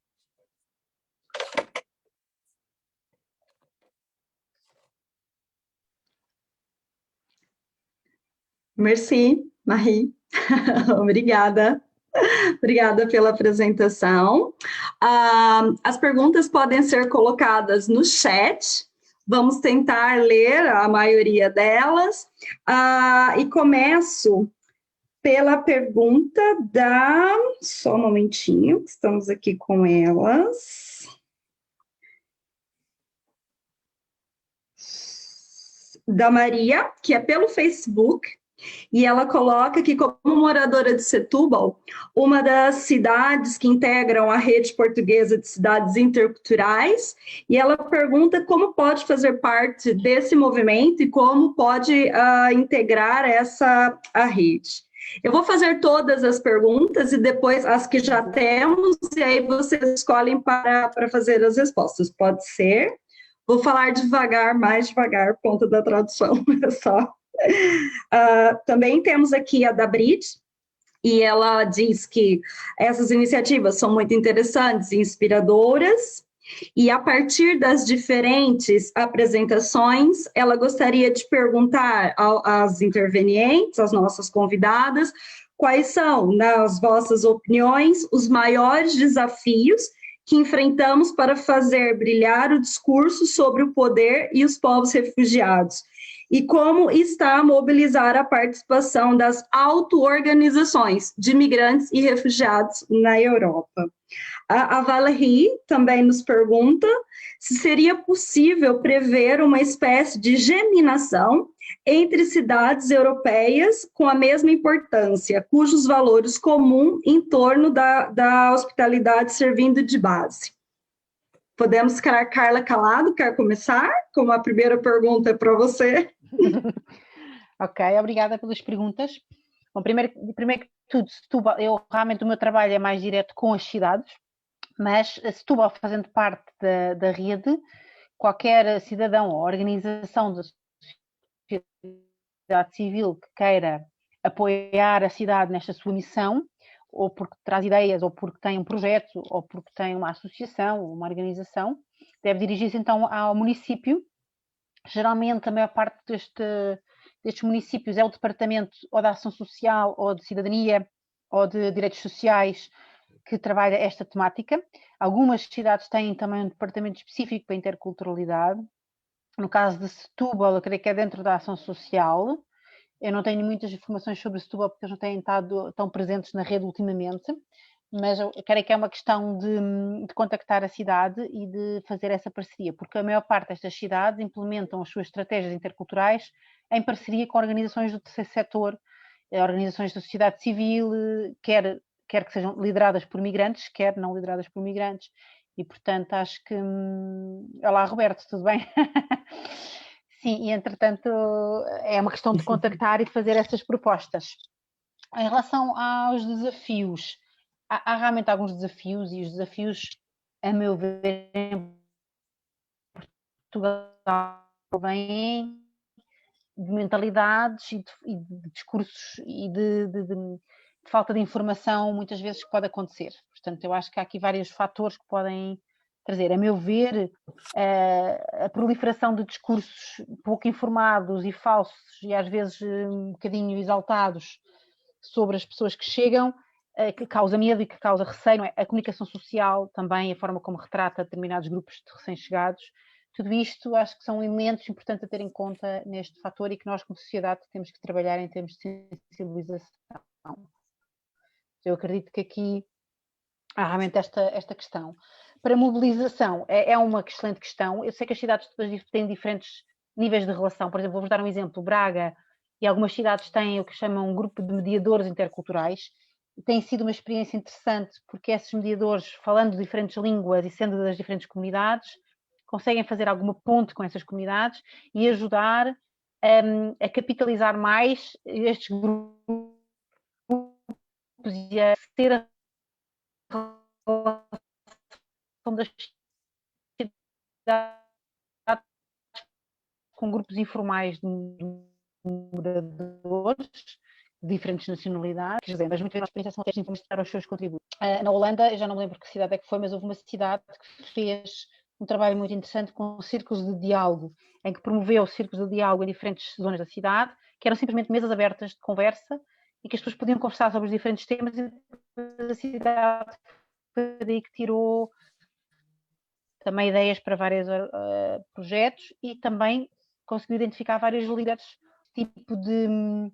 Merci, Marie. Obrigada. Obrigada pela apresentação. As perguntas podem ser colocadas no chat. Vamos tentar ler a maioria delas. E começo pela pergunta da... Só um momentinho, estamos aqui com elas. Da Maria, que é pelo Facebook. E ela coloca que, como moradora de Setúbal, uma das cidades que integram a rede portuguesa de cidades interculturais, e ela pergunta como pode fazer parte desse movimento e como pode integrar a rede. Eu vou fazer todas as perguntas e depois as que já temos, e aí vocês escolhem para fazer as respostas. Pode ser? Vou falar devagar, mais devagar, por conta da tradução, só. Também temos aqui a da Brit, e ela diz que essas iniciativas são muito interessantes e inspiradoras, e a partir das diferentes apresentações, ela gostaria de perguntar às intervenientes, às nossas convidadas, quais são, nas vossas opiniões, os maiores desafios que enfrentamos para fazer brilhar o discurso sobre o poder e os povos refugiados, e como está a mobilizar a participação das auto-organizações de migrantes e refugiados na Europa. A Valérie também nos pergunta se seria possível prever uma espécie de geminação entre cidades europeias com a mesma importância, cujos valores comuns em torno da hospitalidade servindo de base. Podemos ficar, Carla Calado, quer começar? Como a primeira pergunta é para você. Ok, obrigada pelas perguntas. Bom, primeiro que tudo, Setúbal, realmente o meu trabalho é mais direto com as cidades, mas Setúbal, fazendo parte da rede, qualquer cidadão ou organização da sociedade civil que queira apoiar a cidade nesta sua missão, ou porque traz ideias, ou porque tem um projeto, ou porque tem uma associação, ou uma organização, deve dirigir-se então ao município. Geralmente a maior parte destes municípios é o departamento ou da ação social, ou de cidadania, ou de direitos sociais, que trabalha esta temática. Algumas cidades têm também um departamento específico para interculturalidade. No caso de Setúbal, eu creio que é dentro da ação social. Eu não tenho muitas informações sobre Setúbal porque eles não têm estado tão presentes na rede ultimamente, mas eu creio que é uma questão de contactar a cidade e de fazer essa parceria, porque a maior parte destas cidades implementam as suas estratégias interculturais em parceria com organizações do terceiro setor, organizações da sociedade civil, quer que sejam lideradas por migrantes, quer não lideradas por migrantes, e portanto acho que... Olá, Roberto, tudo bem? Sim, e entretanto é uma questão de contactar e de fazer essas propostas. Em relação aos desafios, há realmente alguns desafios, e os desafios, a meu ver, em Portugal vêm de mentalidades e de discursos e de falta de informação, muitas vezes, que pode acontecer. Portanto, eu acho que há aqui vários fatores que podem trazer. A meu ver, a proliferação de discursos pouco informados e falsos, e às vezes um bocadinho exaltados, sobre as pessoas que chegam, que causa medo e que causa receio, não é? A comunicação social também, a forma como retrata determinados grupos de recém-chegados, tudo isto acho que são elementos importantes a ter em conta neste fator e que nós, como sociedade, temos que trabalhar em termos de sensibilização. Eu acredito que aqui há realmente esta questão. Para mobilização, é uma excelente questão. Eu sei que as cidades todas têm diferentes níveis de relação. Por exemplo, vou-vos dar um exemplo. Braga e algumas cidades têm o que chamam um grupo de mediadores interculturais. Tem sido uma experiência interessante porque esses mediadores, falando diferentes línguas e sendo das diferentes comunidades, conseguem fazer alguma ponte com essas comunidades e ajudar a capitalizar mais estes grupos e a ter a relação das cidades com grupos informais de moradores de diferentes nacionalidades, mas muitas vezes a experiência são testes para os seus contributos. Na Holanda, eu já não me lembro que cidade é que foi, mas houve uma cidade que fez um trabalho muito interessante com círculos de diálogo, em que promoveu círculos de diálogo em diferentes zonas da cidade, que eram simplesmente mesas abertas de conversa e que as pessoas podiam conversar sobre os diferentes temas, e a cidade foi daí que tirou também ideias para vários projetos e também conseguiu identificar vários líderes, tipo de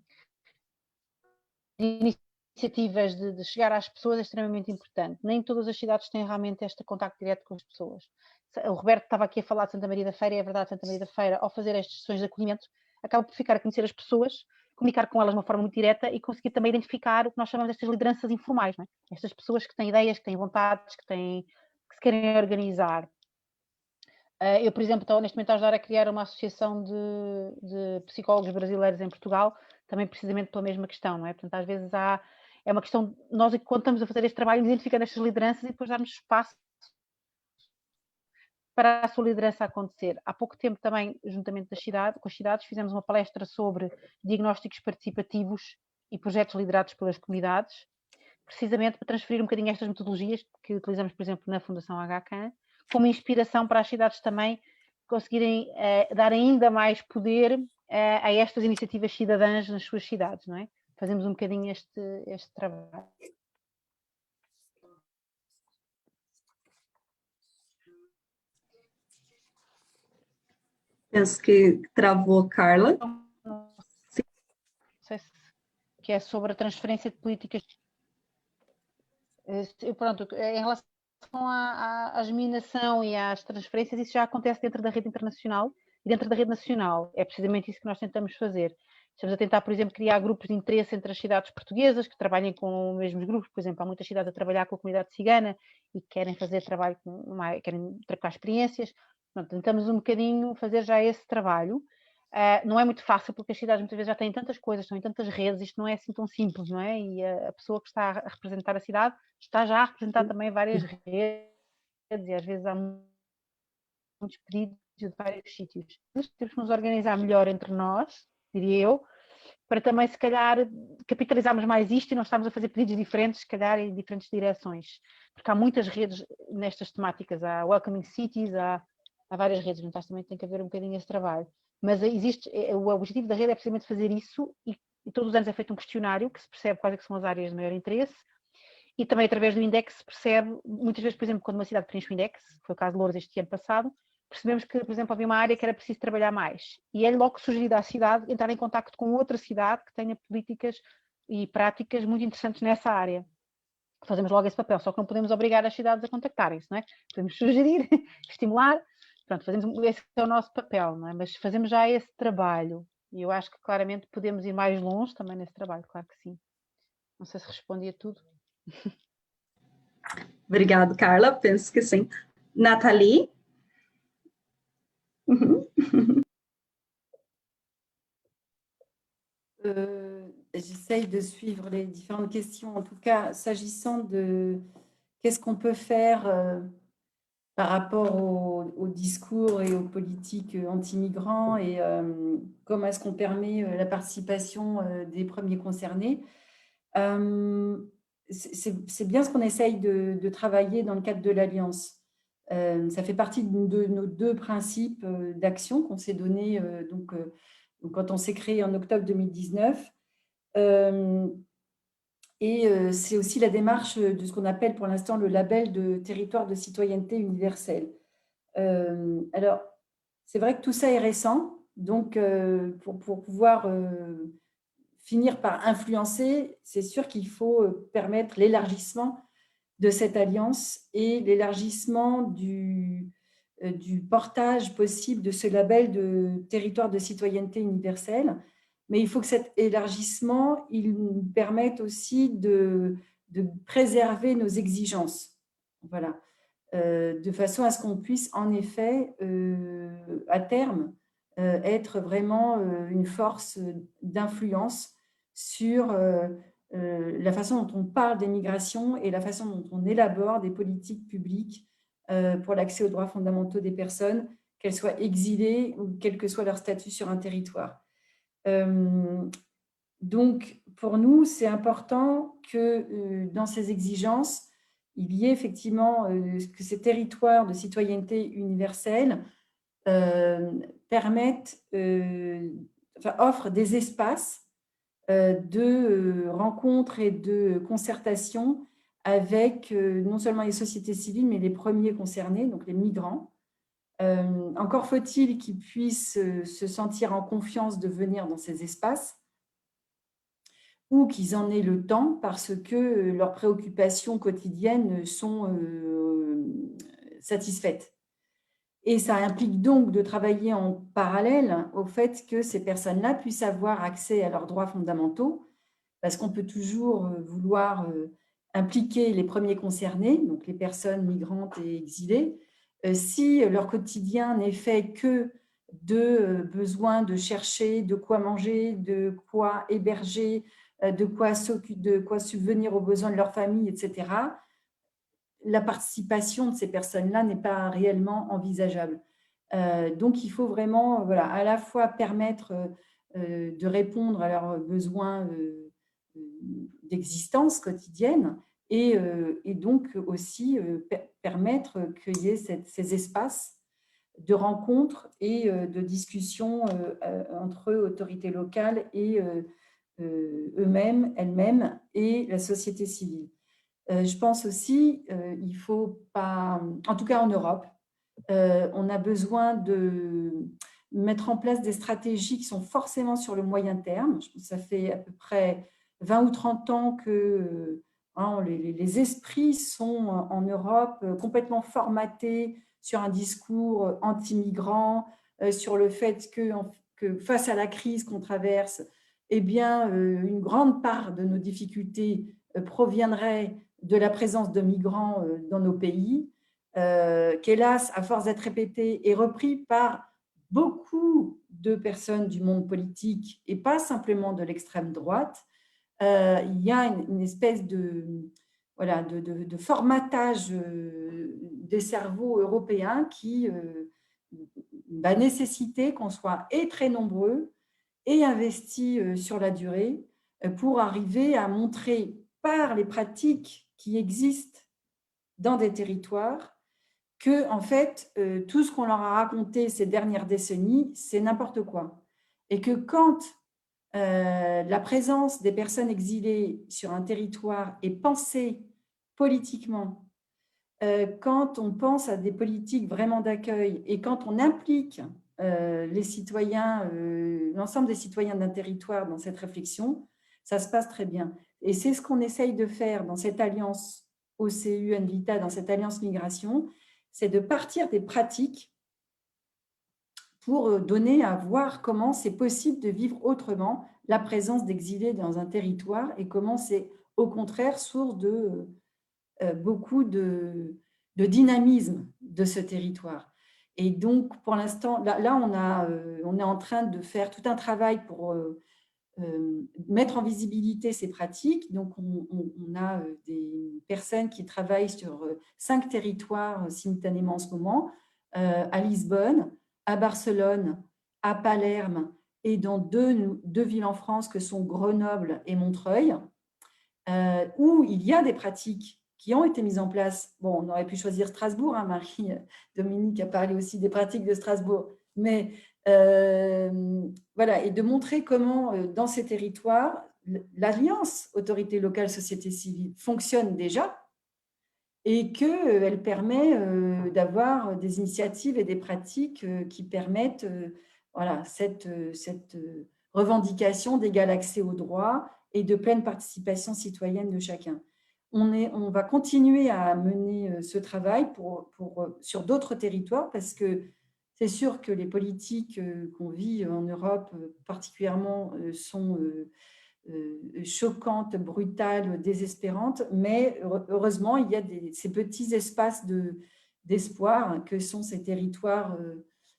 iniciativas de chegar às pessoas é extremamente importante. Nem todas as cidades têm realmente este contacto direto com as pessoas. O Roberto estava aqui a falar de Santa Maria da Feira, e é verdade, Santa Maria da Feira, ao fazer estas sessões de acolhimento, acaba por ficar a conhecer as pessoas, comunicar com elas de uma forma muito direta e conseguir também identificar o que nós chamamos destas lideranças informais, não é? Estas pessoas que têm ideias, que têm vontades, que se querem organizar. Eu, por exemplo, estou neste momento a ajudar a criar uma associação de psicólogos brasileiros em Portugal, também precisamente pela mesma questão, não é? Portanto, às vezes é uma questão, nós quando estamos a fazer este trabalho, identificando estas lideranças e depois darmos espaço para a sua liderança acontecer. Há pouco tempo também, juntamente com as cidades, fizemos uma palestra sobre diagnósticos participativos e projetos liderados pelas comunidades, precisamente para transferir um bocadinho estas metodologias que utilizamos, por exemplo, na Fundação HCAN, como inspiração para as cidades também conseguirem dar ainda mais poder a estas iniciativas cidadãs nas suas cidades, não é? Fazemos um bocadinho este trabalho. Penso que travou a Carla. Não sei se que é sobre a transferência de políticas. Pronto, em relação à geminação e às transferências, isso já acontece dentro da rede internacional e dentro da rede nacional. É precisamente isso que nós tentamos fazer. Estamos a tentar, por exemplo, criar grupos de interesse entre as cidades portuguesas que trabalhem com os mesmos grupos. Por exemplo, há muitas cidades a trabalhar com a comunidade cigana e querem fazer trabalho, querem trocar experiências. Portanto, tentamos um bocadinho fazer já esse trabalho. Não é muito fácil porque as cidades muitas vezes já têm tantas coisas, estão em tantas redes, isto não é assim tão simples, não é? E a pessoa que está a representar a cidade está já a representar também várias redes e às vezes há muitos pedidos de vários sítios. Temos que nos organizar melhor entre nós, diria eu, para também se calhar capitalizarmos mais isto e não estarmos a fazer pedidos diferentes, se calhar em diferentes direções, porque há muitas redes nestas temáticas, há Welcoming Cities, há várias redes, então também tem que haver um bocadinho esse trabalho. Mas existe, o objetivo da rede é precisamente fazer isso e todos os anos é feito um questionário que se percebe quais é que são as áreas de maior interesse e também através do index se percebe, muitas vezes, por exemplo, quando uma cidade preenche o index, foi o caso de Loures este ano passado, percebemos que, por exemplo, havia uma área que era preciso trabalhar mais e é logo sugerido à cidade entrar em contacto com outra cidade que tenha políticas e práticas muito interessantes nessa área. Fazemos logo esse papel, só que não podemos obrigar as cidades a contactarem-se, não é? Podemos sugerir, estimular. Pronto, esse é o nosso papel, não é? Mas fazemos já esse trabalho e eu acho que claramente podemos ir mais longe também nesse trabalho, claro que sim. Não sei se respondi a tudo. Obrigado, Carla, penso que sim. Nathalie? J'essaye de suivre les différentes questions. En tout cas, s'agissant de qu'est-ce qu'on peut faire par rapport au discours et aux politiques anti-migrants et comment est-ce qu'on permet la participation des premiers concernés. C'est bien ce qu'on essaye de travailler dans le cadre de l'Alliance. Ça fait partie de nos 2 principes d'action qu'on s'est donnés donc, quand on s'est créé en octobre 2019. C'est aussi la démarche de ce qu'on appelle pour l'instant le label de territoire de citoyenneté universelle. Alors, c'est vrai que tout ça est récent, donc pour pouvoir finir par influencer, c'est sûr qu'il faut permettre l'élargissement de cette alliance et l'élargissement du portage possible de ce label de territoire de citoyenneté universelle. Mais il faut que cet élargissement, il nous permette aussi de préserver nos exigences. Voilà. De façon à ce qu'on puisse en effet, à terme, être vraiment une force d'influence sur la façon dont on parle des migrations et la façon dont on élabore des politiques publiques pour l'accès aux droits fondamentaux des personnes, qu'elles soient exilées ou quel que soit leur statut sur un territoire. Donc, pour nous, c'est important que dans ces exigences, il y ait effectivement que ces territoires de citoyenneté universelle offrent des espaces de rencontres et de concertation avec non seulement les sociétés civiles, mais les premiers concernés, donc les migrants. Encore faut-il qu'ils puissent se sentir en confiance de venir dans ces espaces ou qu'ils en aient le temps parce que leurs préoccupations quotidiennes sont satisfaites. Et ça implique donc de travailler en parallèle au fait que ces personnes-là puissent avoir accès à leurs droits fondamentaux, parce qu'on peut toujours vouloir impliquer les premiers concernés, donc les personnes migrantes et exilées, si leur quotidien n'est fait que de besoin de chercher de quoi manger, de quoi héberger, de quoi subvenir aux besoins de leur famille, etc., la participation de ces personnes-là n'est pas réellement envisageable. Donc, il faut vraiment à la fois permettre de répondre à leurs besoins d'existence quotidienne et donc aussi permettre qu'il y ait ces espaces de rencontres et de discussions entre autorités locales et eux-mêmes, elles-mêmes et la société civile. Je pense aussi, il faut pas, en tout cas en Europe, on a besoin de mettre en place des stratégies qui sont forcément sur le moyen terme. Je pense que ça fait à peu près 20 ou 30 ans que les esprits sont en Europe complètement formatés sur un discours anti-migrant, sur le fait que face à la crise qu'on traverse, eh bien, une grande part de nos difficultés proviendrait de la présence de migrants dans nos pays, qu'hélas, à force d'être répété, est repris par beaucoup de personnes du monde politique et pas simplement de l'extrême droite. Il y a une espèce de formatage des cerveaux européens qui va nécessiter qu'on soit très nombreux et investis sur la durée pour arriver à montrer par les pratiques qui existent dans des territoires que, en fait, tout ce qu'on leur a raconté ces dernières décennies, c'est n'importe quoi. Et que quand la présence des personnes exilées sur un territoire est pensée politiquement, quand on pense à des politiques vraiment d'accueil et quand on implique les citoyens, l'ensemble des citoyens d'un territoire dans cette réflexion, ça se passe très bien. Et c'est ce qu'on essaye de faire dans cette alliance OCU-Envita, dans cette alliance migration, c'est de partir des pratiques pour donner à voir comment c'est possible de vivre autrement la présence d'exilés dans un territoire et comment c'est au contraire source de beaucoup de dynamisme de ce territoire. Et donc, pour l'instant, là on est en train de faire tout un travail pour mettre en visibilité ces pratiques. Donc, on a des personnes qui travaillent sur 5 territoires simultanément en ce moment, à Lisbonne, à Barcelone, à Palerme et dans deux villes en France que sont Grenoble et Montreuil, où il y a des pratiques qui ont été mises en place. Bon, on aurait pu choisir Strasbourg, hein, Marie-Dominique a parlé aussi des pratiques de Strasbourg, mais voilà, et de montrer comment dans ces territoires, l'alliance autorité locale, société civile fonctionne déjà et qu'elle permet d'avoir des initiatives et des pratiques qui permettent voilà, cette revendication d'égal accès aux droits et de pleine participation citoyenne de chacun. On va continuer à mener ce travail sur d'autres territoires parce que c'est sûr que les politiques qu'on vit en Europe particulièrement sont choquantes, brutales, désespérantes, mais heureusement, il y a ces petits espaces d'espoir que sont ces territoires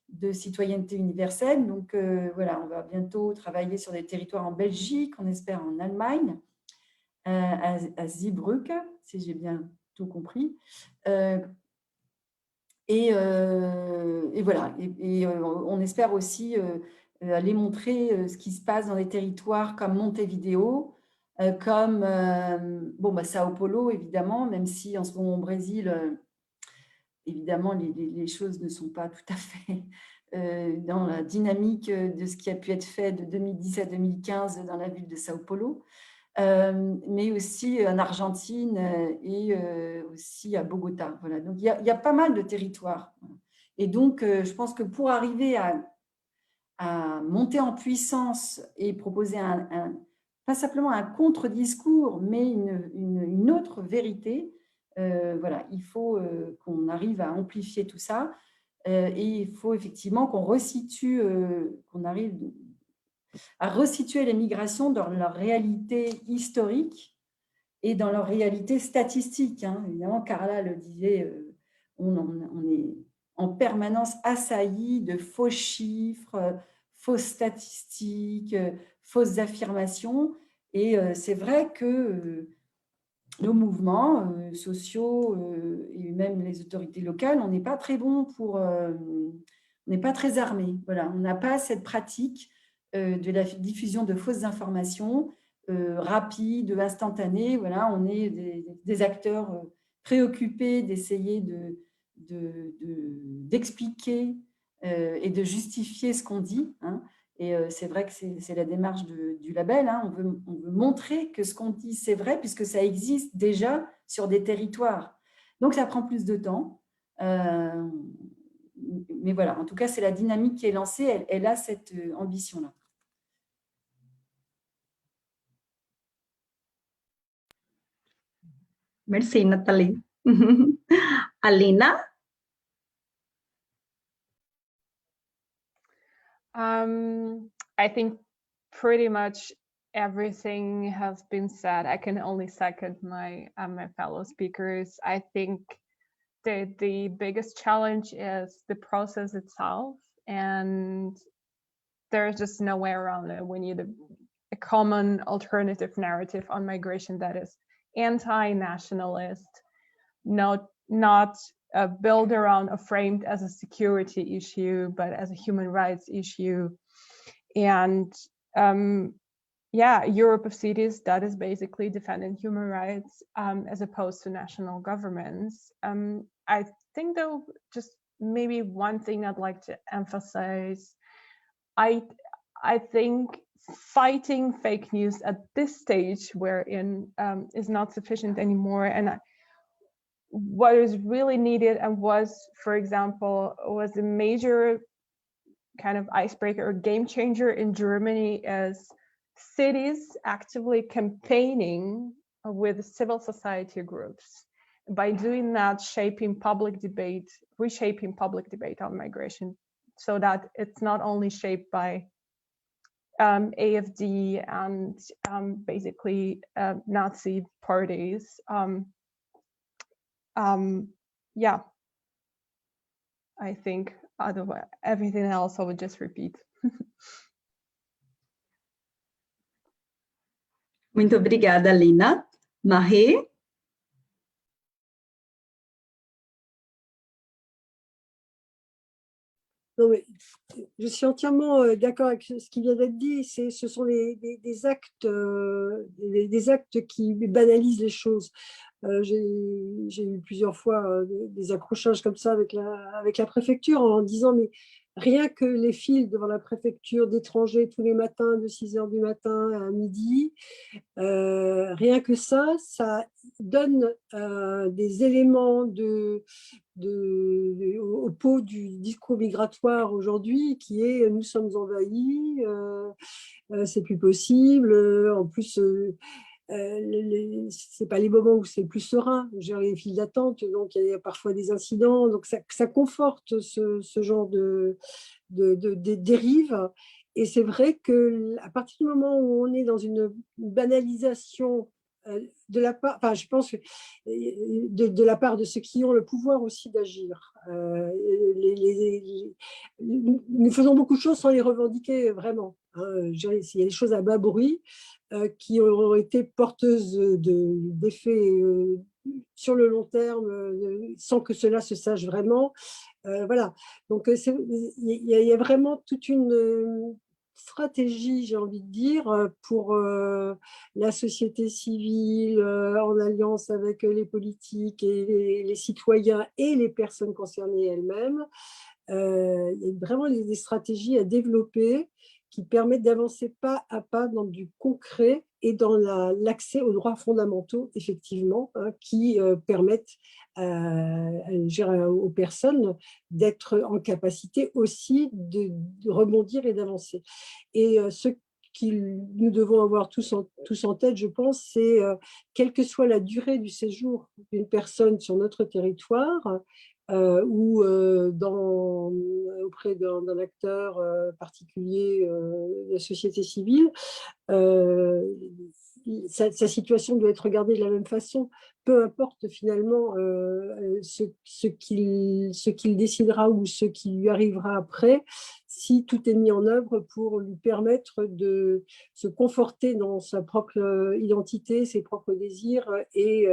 de citoyenneté universelle. Donc voilà, on va bientôt travailler sur des territoires en Belgique, on espère en Allemagne, à Zeebrugge, si j'ai bien tout compris. Et voilà, et on espère aussi aller montrer ce qui se passe dans des territoires comme Montevideo, comme Sao Paulo, évidemment, même si en ce moment au Brésil, évidemment, les choses ne sont pas tout à fait dans la dynamique de ce qui a pu être fait de 2010 à 2015 dans la ville de Sao Paulo. Mais aussi en Argentine et aussi à Bogota. Voilà. Donc, il y a pas mal de territoires. Et donc, je pense que pour arriver à monter en puissance et proposer pas simplement un contre-discours, mais une autre vérité, voilà, il faut qu'on arrive à amplifier tout ça et il faut effectivement qu'on resitue, qu'on arrive à resituer les migrations dans leur réalité historique et dans leur réalité statistique. Hein. Évidemment, Carla le disait, on est en permanence assailli de faux chiffres, fausses statistiques, fausses affirmations. Et c'est vrai que nos mouvements sociaux et même les autorités locales, on n'est pas très bons on n'est pas très armés. Voilà, on n'a pas cette pratique de la diffusion de fausses informations. rapide, instantané. Voilà, on est des acteurs préoccupés d'essayer d'expliquer et de justifier ce qu'on dit. Hein. Et c'est vrai que c'est la démarche du label. Hein. On veut montrer que ce qu'on dit, c'est vrai, puisque ça existe déjà sur des territoires. Donc, ça prend plus de temps. Mais voilà, en tout cas, c'est la dynamique qui est lancée. Elle a cette ambition-là. Merci, Nathalie. Alina? I think pretty much everything has been said. I can only second my fellow speakers. I think the biggest challenge is the process itself, and there's just no way around it. We need a common alternative narrative on migration that is anti-nationalist, not built around or framed as a security issue, but as a human rights issue. And yeah, Europe of cities, that is basically defending human rights as opposed to national governments. I think though, just maybe one thing I'd like to emphasize, I think fighting fake news at this stage we're in is not sufficient anymore. And what is really needed and was, for example, was a major kind of icebreaker or game changer in Germany is cities actively campaigning with civil society groups. By doing that, reshaping public debate on migration, so that it's not only shaped by AfD and basically Nazi parties. Yeah, I think otherwise everything else I would just repeat. Muito obrigada, Alina. Marie? Non, mais je suis entièrement d'accord avec ce qui vient d'être dit. Ce sont des actes qui banalisent les choses. J'ai eu plusieurs fois des accrochages comme ça avec la préfecture en disant mais rien que les files devant la préfecture d'étrangers tous les matins de 6h du matin à midi, rien que ça donne des éléments au pot du discours migratoire aujourd'hui qui est nous sommes envahis, c'est plus possible, en plus c'est pas les moments où c'est le plus serein, gérer les files d'attente, donc il y a parfois des incidents, donc ça conforte ce genre de dérive. Et c'est vrai qu'à partir du moment où on est dans une banalisation de la part, enfin, je pense que de la part de ceux qui ont le pouvoir aussi d'agir. Nous faisons beaucoup de choses sans les revendiquer vraiment. Hein. Il y a des choses à bas bruit qui ont été porteuses d'effets sur le long terme sans que cela se sache vraiment. Voilà. Donc, il y a vraiment toute une stratégie, j'ai envie de dire, pour la société civile, en alliance avec les politiques et les citoyens et les personnes concernées elles-mêmes. Il y a vraiment des stratégies à développer qui permettent d'avancer pas à pas dans du concret et dans l'accès aux droits fondamentaux, effectivement, hein, qui permettent aux personnes d'être en capacité aussi de rebondir et d'avancer. Et ce nous devons avoir tous en tête, je pense, c'est quelle que soit la durée du séjour d'une personne sur notre territoire, ou auprès d'un acteur particulier de la société civile, sa situation doit être regardée de la même façon, peu importe finalement ce qu'il décidera ou ce qui lui arrivera après, si tout est mis en œuvre pour lui permettre de se conforter dans sa propre identité, ses propres désirs et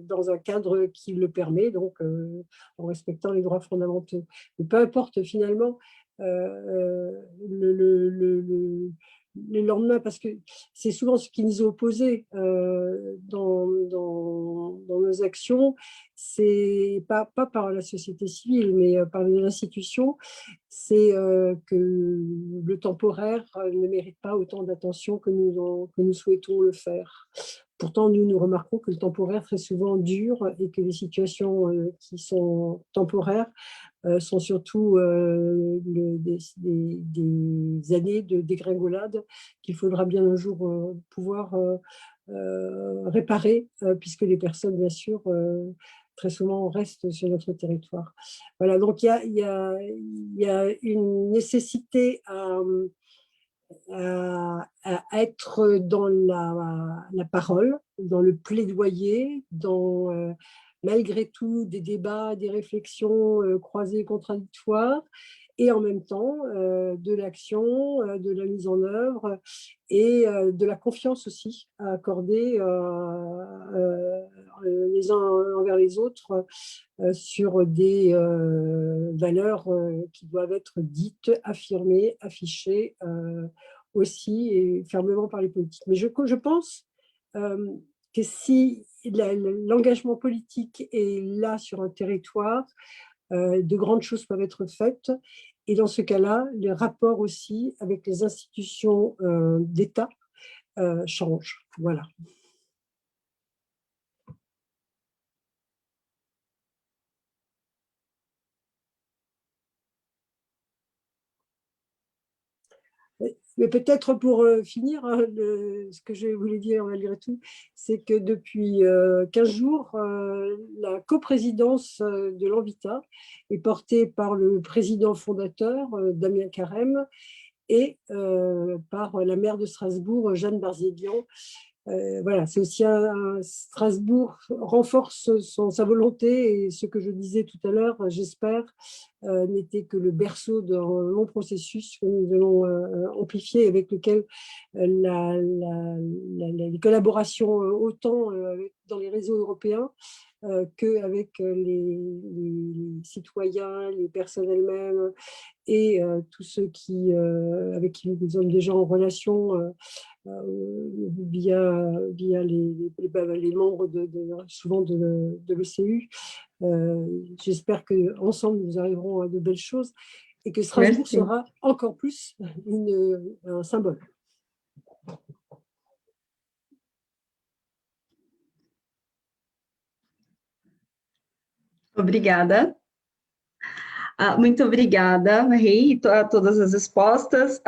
dans un cadre qui le permet, donc en respectant les droits fondamentaux. Mais peu importe finalement le lendemain, parce que c'est souvent ce qui nous est opposé dans nos actions, c'est pas par la société civile, mais par les institutions, c'est que le temporaire ne mérite pas autant d'attention que nous souhaitons le faire. Pourtant, nous remarquons que le temporaire très souvent dure et que les situations qui sont temporaires sont surtout des années de dégringolade qu'il faudra bien un jour pouvoir réparer, puisque les personnes, bien sûr, très souvent restent sur notre territoire. Voilà, donc il y a une nécessité à être dans la parole, dans le plaidoyer, dans malgré tout des débats, des réflexions croisées, contradictoires, et en même temps de l'action, de la mise en œuvre et de la confiance aussi à accorder les uns envers les autres sur des valeurs qui doivent être dites, affirmées, affichées aussi et fermement par les politiques. Mais je pense que si l'engagement politique est là sur un territoire, de grandes choses peuvent être faites. Et dans ce cas-là, les rapports aussi avec les institutions d'État changent. Voilà. Mais peut-être pour finir, ce que je voulais dire malgré tout, c'est que depuis 15 jours, la coprésidence de l'Envita est portée par le président fondateur, Damien Carême, et par la maire de Strasbourg, Jeanne Barzéguian. Voilà, c'est aussi Strasbourg renforce sa volonté, et ce que je disais tout à l'heure, j'espère, n'était que le berceau d'un long processus que nous allons amplifier, avec lequel les collaborations autant dans les réseaux européens qu'avec les citoyens, les personnes elles-mêmes et tous ceux avec qui nous sommes déjà en relation via les membres souvent de l'ECU. J'espère qu'ensemble, nous arriverons à de belles choses et que Strasbourg sera encore plus un symbole. Obrigada. Muito obrigada, Marie, a todas as respostas.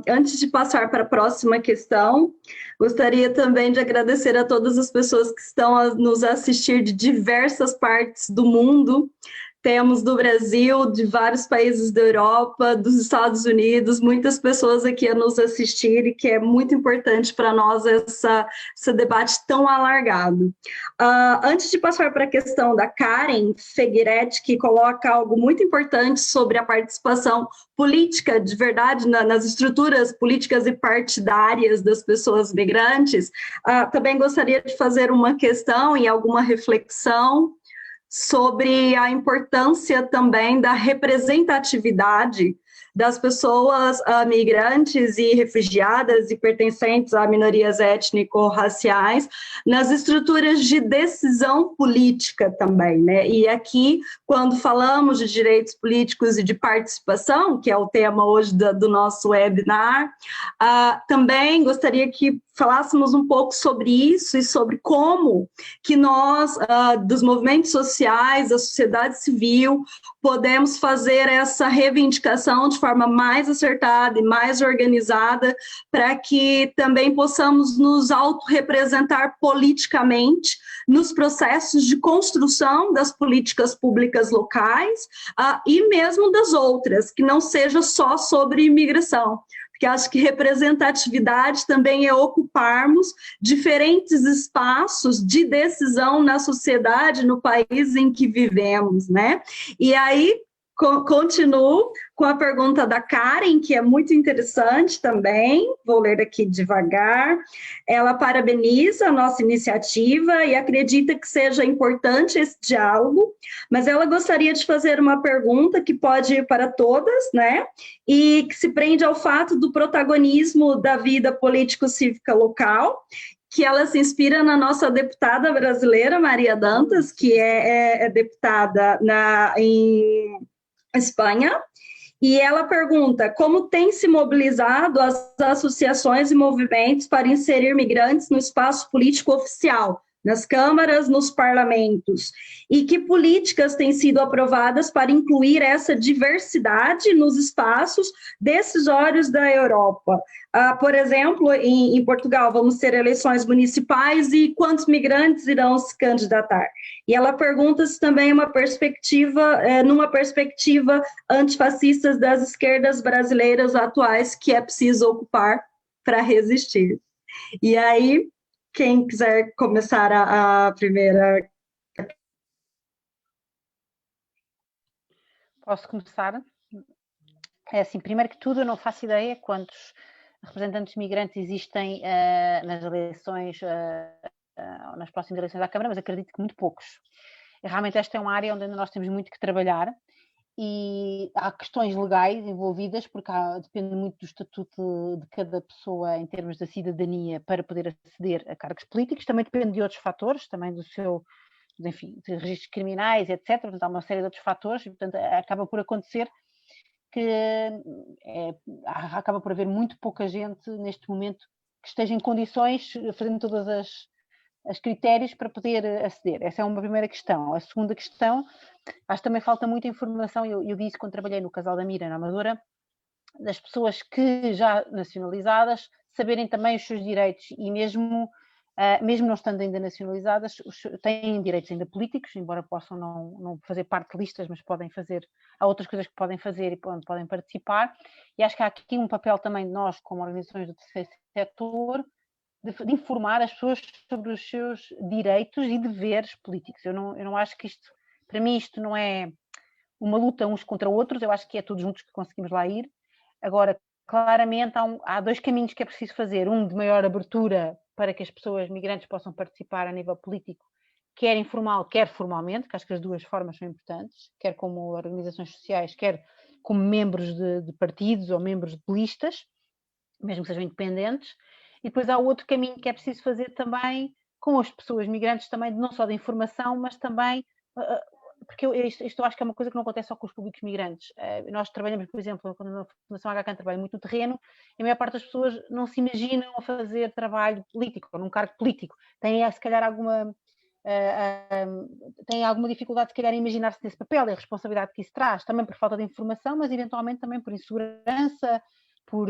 Antes de passar para a próxima questão, gostaria também de agradecer a todas as pessoas que estão a nos assistir de diversas partes do mundo. Temos do Brasil, de vários países da Europa, dos Estados Unidos, muitas pessoas aqui a nos assistir, e que é muito importante para nós esse debate tão alargado. Antes de passar para a questão da Karen Feguiretti, que coloca algo muito importante sobre a participação política de verdade nas estruturas políticas e partidárias das pessoas migrantes, também gostaria de fazer uma questão e alguma reflexão sobre a importância também da representatividade das pessoas migrantes e refugiadas e pertencentes a minorias étnico-raciais nas estruturas de decisão política também, né? E aqui, quando falamos de direitos políticos e de participação, que é o tema hoje do nosso webinar, também gostaria que falássemos um pouco sobre isso e sobre como que nós, dos movimentos sociais, da sociedade civil, podemos fazer essa reivindicação de forma mais acertada e mais organizada, para que também possamos nos autorrepresentar politicamente nos processos de construção das políticas públicas locais e mesmo das outras, que não seja só sobre imigração. Porque acho que representatividade também é ocuparmos diferentes espaços de decisão na sociedade, no país em que vivemos, né? E aí, Continuo com a pergunta da Karen, que é muito interessante também, vou ler aqui devagar. Ela parabeniza a nossa iniciativa e acredita que seja importante esse diálogo, mas ela gostaria de fazer uma pergunta que pode ir para todas, né? E que se prende ao fato do protagonismo da vida político-cívica local, que ela se inspira na nossa deputada brasileira, Maria Dantas, que é deputada em Espanha, e ela pergunta como tem se mobilizado as associações e movimentos para inserir migrantes no espaço político oficial, nas câmaras, nos parlamentos, e que políticas têm sido aprovadas para incluir essa diversidade nos espaços decisórios da Europa. Por exemplo, em Portugal, vamos ter eleições municipais e quantos migrantes irão se candidatar? E ela pergunta se também uma perspectiva, numa perspectiva antifascista das esquerdas brasileiras atuais, que é preciso ocupar para resistir. E aí, quem quiser começar a primeira. Posso começar? É assim, primeiro que tudo, eu não faço ideia quantos representantes migrantes existem nas eleições, nas próximas eleições à Câmara, mas acredito que muito poucos. E realmente esta é uma área onde ainda nós temos muito que trabalhar e há questões legais envolvidas, porque depende muito do estatuto de cada pessoa em termos da cidadania para poder aceder a cargos políticos, também depende de outros fatores, também do seu, enfim, de registros criminais, etc. Portanto, há uma série de outros fatores e, portanto, acaba por acontecer que acaba por haver muito pouca gente neste momento que esteja em condições, fazendo todas as critérios para poder aceder. Essa é uma primeira questão. A segunda questão, acho que também falta muita informação, eu vi isso quando trabalhei no Casal da Mira, na Amadora, das pessoas que já nacionalizadas saberem também os seus direitos e mesmo não estando ainda nacionalizadas, têm direitos ainda políticos, embora possam não fazer parte de listas, mas podem fazer, há outras coisas que podem fazer e onde podem participar, e acho que há aqui um papel também de nós, como organizações do terceiro setor, de informar as pessoas sobre os seus direitos e deveres políticos. Eu não acho que isto, para mim isto não é uma luta uns contra outros, eu acho que é todos juntos que conseguimos lá ir. Agora, claramente há dois caminhos que é preciso fazer, um de maior abertura para que as pessoas migrantes possam participar a nível político, quer informal, quer formalmente, que acho que as duas formas são importantes, quer como organizações sociais, quer como membros de partidos ou membros de listas, mesmo que sejam independentes. E depois há outro caminho que é preciso fazer também com as pessoas migrantes, também não só de informação, mas também, porque isto eu acho que é uma coisa que não acontece só com os públicos migrantes. Nós trabalhamos, por exemplo, quando na Fundação HK trabalha muito no terreno, e a maior parte das pessoas não se imaginam a fazer trabalho político, ou num cargo político. Têm, se calhar, têm alguma dificuldade, se calhar, em imaginar-se nesse papel e a responsabilidade que isso traz, também por falta de informação, mas eventualmente também por insegurança, por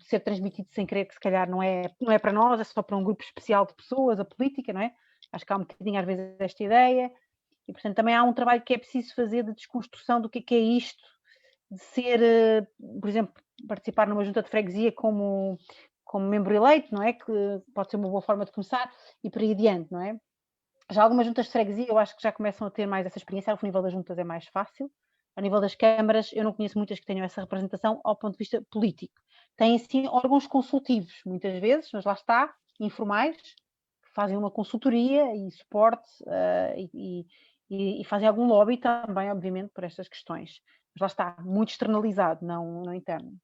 ser transmitido sem querer, que se calhar não é para nós, é só para um grupo especial de pessoas, a política, não é? Acho que há um bocadinho às vezes esta ideia, e portanto também há um trabalho que é preciso fazer de desconstrução do que é isto, de ser, por exemplo, participar numa junta de freguesia como membro eleito, não é? Que pode ser uma boa forma de começar, e por aí adiante, não é? Já algumas juntas de freguesia eu acho que já começam a ter mais essa experiência, ao nível das juntas é mais fácil. A nível das câmaras, eu não conheço muitas que tenham essa representação ao ponto de vista político. Têm, sim, órgãos consultivos, muitas vezes, mas lá está, informais, que fazem uma consultoria e suporte e fazem algum lobby também, obviamente, por estas questões. Mas lá está, muito externalizado, não interno.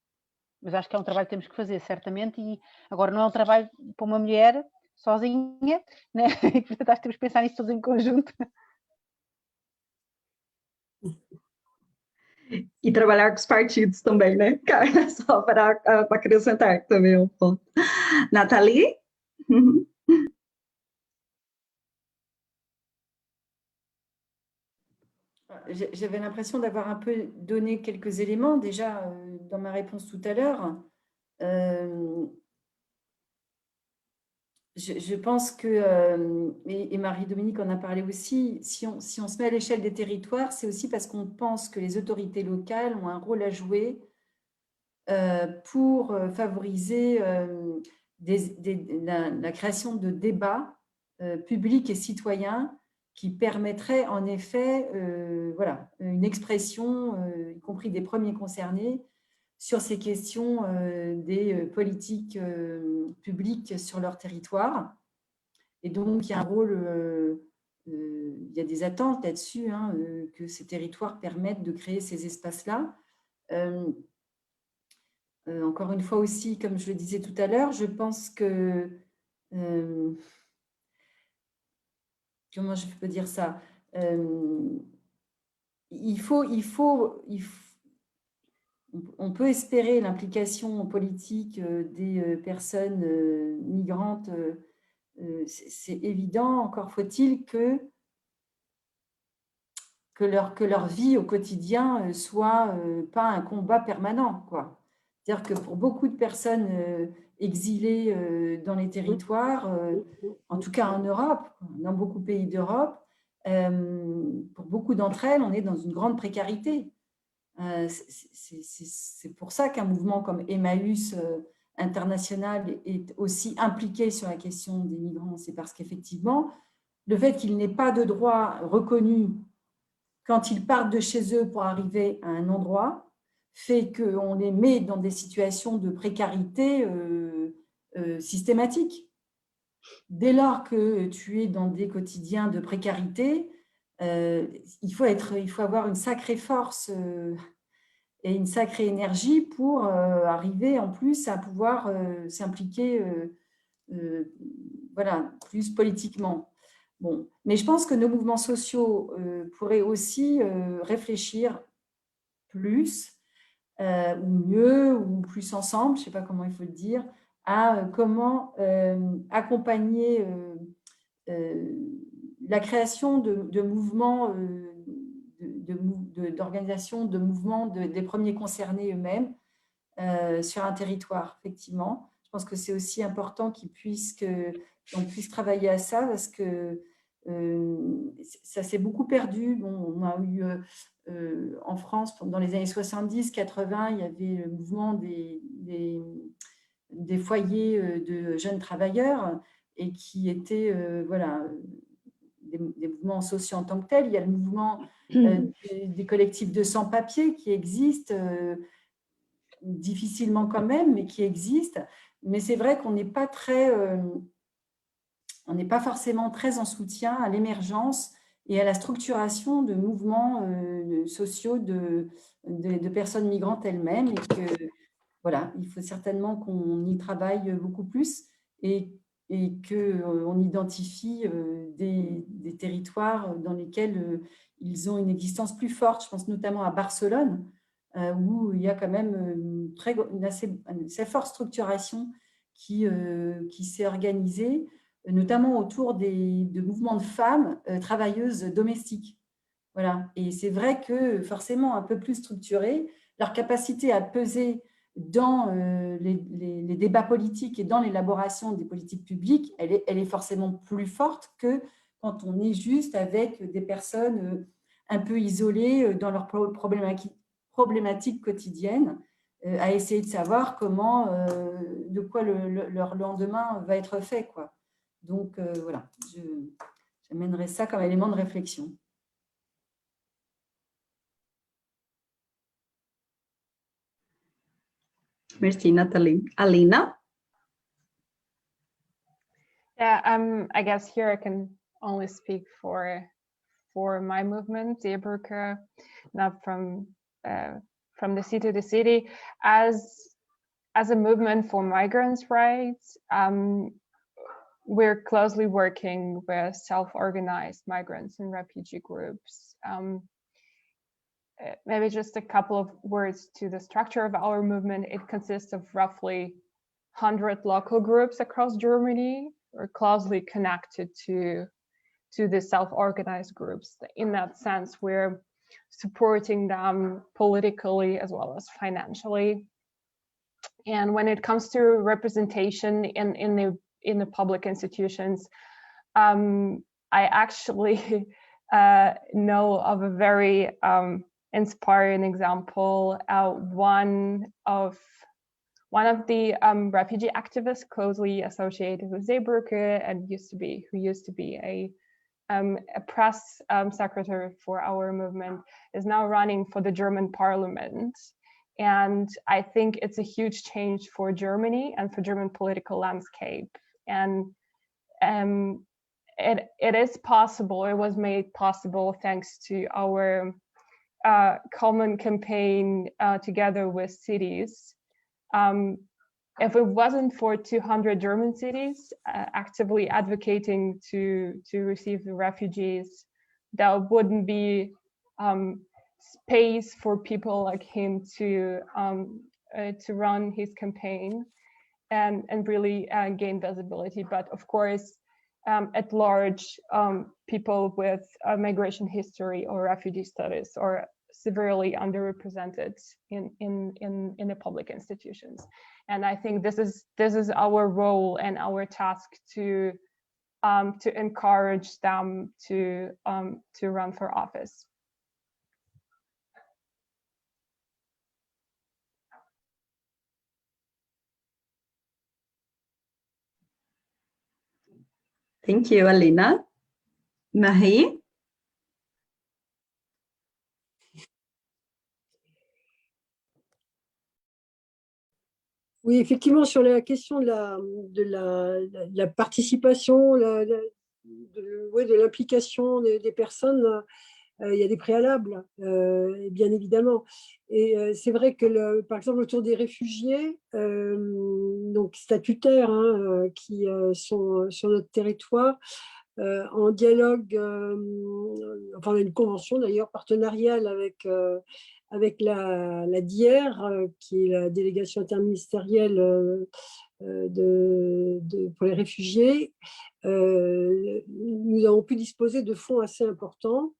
Mas acho que é um trabalho que temos que fazer, certamente, e agora não é um trabalho para uma mulher sozinha, né? E portanto acho que temos que pensar nisso todos em conjunto. E trabalhar com os partidos também, né, Carla? Só para acrescentar também um ponto. Nathalie? J'avais l'impression d'avoir un peu donné quelques éléments déjà dans ma réponse tout à l'heure. Je pense que, et Marie-Dominique en a parlé aussi, si on se met à l'échelle des territoires, c'est aussi parce qu'on pense que les autorités locales ont un rôle à jouer pour favoriser la création de débats publics et citoyens qui permettrait en effet voilà, une expression, y compris des premiers concernés, sur ces questions des politiques publiques sur leur territoire. Et donc, il y a un rôle, il y a des attentes là-dessus, hein, que ces territoires permettent de créer ces espaces-là. Encore une fois aussi, comme je le disais tout à l'heure, je pense que comment je peux dire ça, on peut espérer l'implication politique des personnes migrantes, c'est évident, encore faut-il que leur vie au quotidien soit pas un combat permanent, quoi. C'est-à-dire que pour beaucoup de personnes exilées dans les territoires, en tout cas en Europe, dans beaucoup de pays d'Europe, pour beaucoup d'entre elles, on est dans une grande précarité. C'est pour ça qu'un mouvement comme Emmaüs international est aussi impliqué sur la question des migrants. C'est parce qu'effectivement, le fait qu'il n'ait pas de droit reconnu quand ils partent de chez eux pour arriver à un endroit, fait qu'on les met dans des situations de précarité systématique. Dès lors que tu es dans des quotidiens de précarité, il faut avoir une sacrée force et une sacrée énergie pour arriver en plus à pouvoir s'impliquer voilà, plus politiquement. Bon, mais je pense que nos mouvements sociaux pourraient aussi réfléchir plus ou mieux ou plus ensemble, je ne sais pas comment il faut le dire, à comment accompagner la création de mouvements, d'organisations, de mouvements des premiers concernés eux-mêmes sur un territoire, effectivement. Je pense que c'est aussi important qu'on puisse travailler à ça parce que ça s'est beaucoup perdu. Bon, on a eu en France, dans les années 70-80, il y avait le mouvement des foyers de jeunes travailleurs et qui étaient voilà, des mouvements sociaux en tant que tels. Il y a le mouvement des collectifs de sans-papiers qui existent difficilement quand même, mais qui existent. Mais c'est vrai qu'on n'est pas forcément très en soutien à l'émergence et à la structuration de mouvements sociaux de personnes migrantes elles-mêmes et que voilà, il faut certainement qu'on y travaille beaucoup plus et qu'on identifie des territoires dans lesquels ils ont une existence plus forte. Je pense notamment à Barcelone, où il y a quand même une assez forte structuration qui s'est organisée, notamment autour de mouvements de femmes travailleuses domestiques. Voilà. Et c'est vrai que forcément un peu plus structurées, leur capacité à peser dans les débats politiques et dans l'élaboration des politiques publiques, elle est forcément plus forte que quand on est juste avec des personnes un peu isolées dans leurs problématiques quotidiennes, à essayer de savoir comment, de quoi leur lendemain va être fait, quoi. Donc, voilà, j'amènerai ça comme élément de réflexion. Merci, Nathalie. Alina? Yeah, I guess here I can only speak for my movement, Zeebrugge, not from the city to city. As a movement for migrants' rights, we're closely working with self-organized migrants and refugee groups. Maybe just a couple of words to the structure of our movement. It consists of roughly 100 local groups across Germany, or closely connected to the self-organized groups. In that sense, we're supporting them politically as well as financially. And when it comes to representation in the public institutions, I actually know of a very inspiring example. One of the refugee activists closely associated with Zeebrugge and who used to be a a press secretary for our movement, is now running for the German parliament. And I think it's a huge change for Germany and for German political landscape. And it is possible, it was made possible thanks to our common campaign together with cities. If it wasn't for 200 German cities actively advocating to receive the refugees, there wouldn't be space for people like him to run his campaign and really gain visibility. But of course, at large, people with migration history or refugee status are severely underrepresented in the public institutions. And I think this is our role and our task to encourage them to run for office. Thank you, Alina. Marie? Oui, effectivement, sur la question de la participation, de l'implication des personnes, il y a des préalables, bien évidemment. Et c'est vrai que, par exemple, autour des réfugiés, donc statutaires, hein, qui sont sur notre territoire, en dialogue, enfin, on a une convention d'ailleurs partenariale avec la DIER, qui est la délégation interministérielle pour les réfugiés. Nous avons pu disposer de fonds assez importants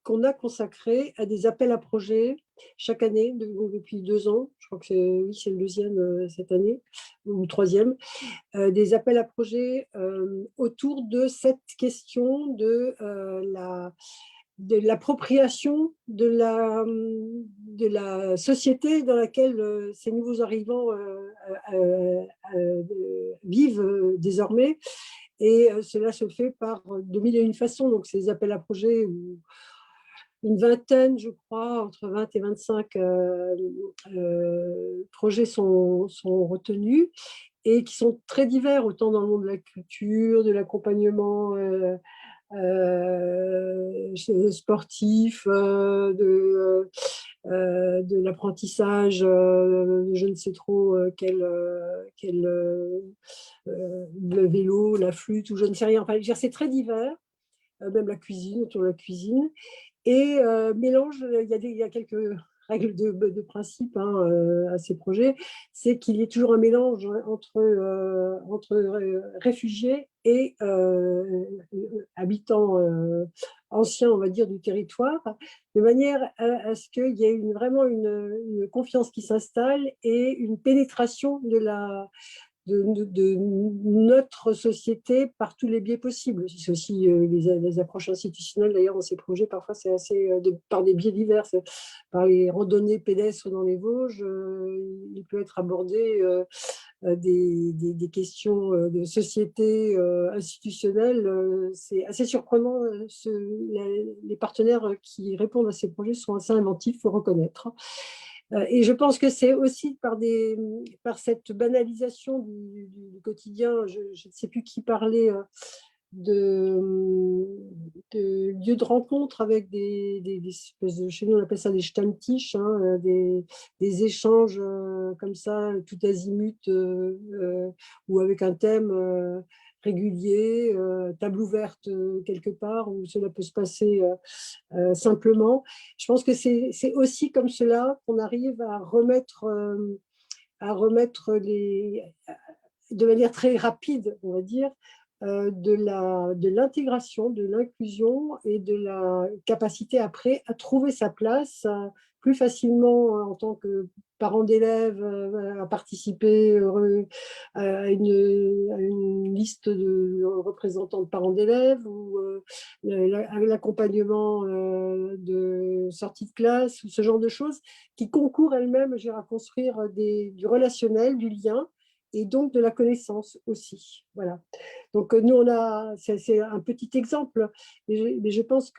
qu'on a consacrés à des appels à projets chaque année depuis 2 ans. Je crois que c'est le 2e cette année, ou le 3e. Des appels à projets autour de cette question de l'appropriation de la société dans laquelle ces nouveaux arrivants vivent désormais. Et cela se fait par de mille et une façons. Donc, ces appels à projets, une vingtaine, je crois, entre 20 et 25 projets sont retenus et qui sont très divers, autant dans le monde de la culture, de l'accompagnement sportif, de l'apprentissage, je ne sais trop le vélo, la flûte, ou je ne sais rien. Enfin, c'est très divers, même la cuisine, autour de la cuisine. Et mélange, il y a quelques règles de principe, hein, à ces projets, c'est qu'il y ait toujours un mélange entre réfugiés et habitants anciens, on va dire, du territoire, de manière à ce qu'il y ait vraiment une confiance qui s'installe et une pénétration de notre société par tous les biais possibles. C'est aussi les approches institutionnelles, d'ailleurs, dans ces projets, parfois c'est assez par des biais divers. Par les randonnées pédestres dans les Vosges, il peut être abordé des questions de société institutionnelle. C'est assez surprenant. Les partenaires qui répondent à ces projets sont assez inventifs, il faut reconnaître. Et je pense que c'est aussi par cette banalisation du quotidien, je ne sais plus qui parlait de lieux de rencontre avec des espèces de, chez nous on appelle ça des Stammtisch, hein, des échanges comme ça, tout azimut, ou avec un thème régulier, table ouverte quelque part, où cela peut se passer simplement. Je pense que c'est aussi comme cela qu'on arrive à remettre de manière très rapide, on va dire, de l'intégration, de l'inclusion et de la capacité après à trouver sa place plus facilement en tant que parent d'élèves, à participer à une liste de représentants de parents d'élèves, ou l'accompagnement de sortie de classe, ou ce genre de choses qui concourent elles-mêmes à construire du relationnel, du lien, et donc de la connaissance aussi. Voilà. Donc nous, c'est un petit exemple, mais je pense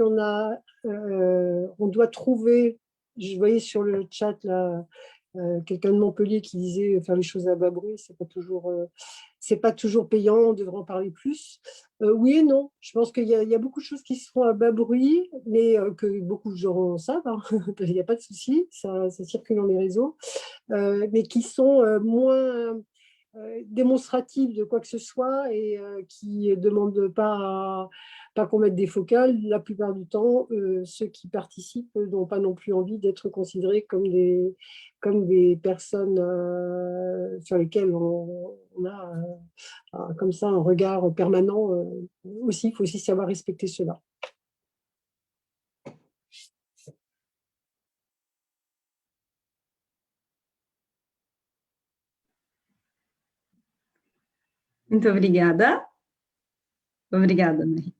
on doit trouver, je voyais sur le chat là, quelqu'un de Montpellier qui disait faire les choses à bas bruit, c'est pas toujours payant, on devrait en parler plus. Oui et non, je pense qu'il y a beaucoup de choses qui se font à bas bruit, mais que beaucoup de gens savent, hein. Il n'y a pas de souci, ça circule dans les réseaux, mais qui sont moins démonstratives de quoi que ce soit et qui ne demandent pas qu'on mette des focales. La plupart du temps, ceux qui participent n'ont pas non plus envie d'être considérés comme des personnes sur lesquelles on a comme ça un regard permanent. Aussi, il faut aussi savoir respecter cela. Muito obrigada. Obrigada, Marie.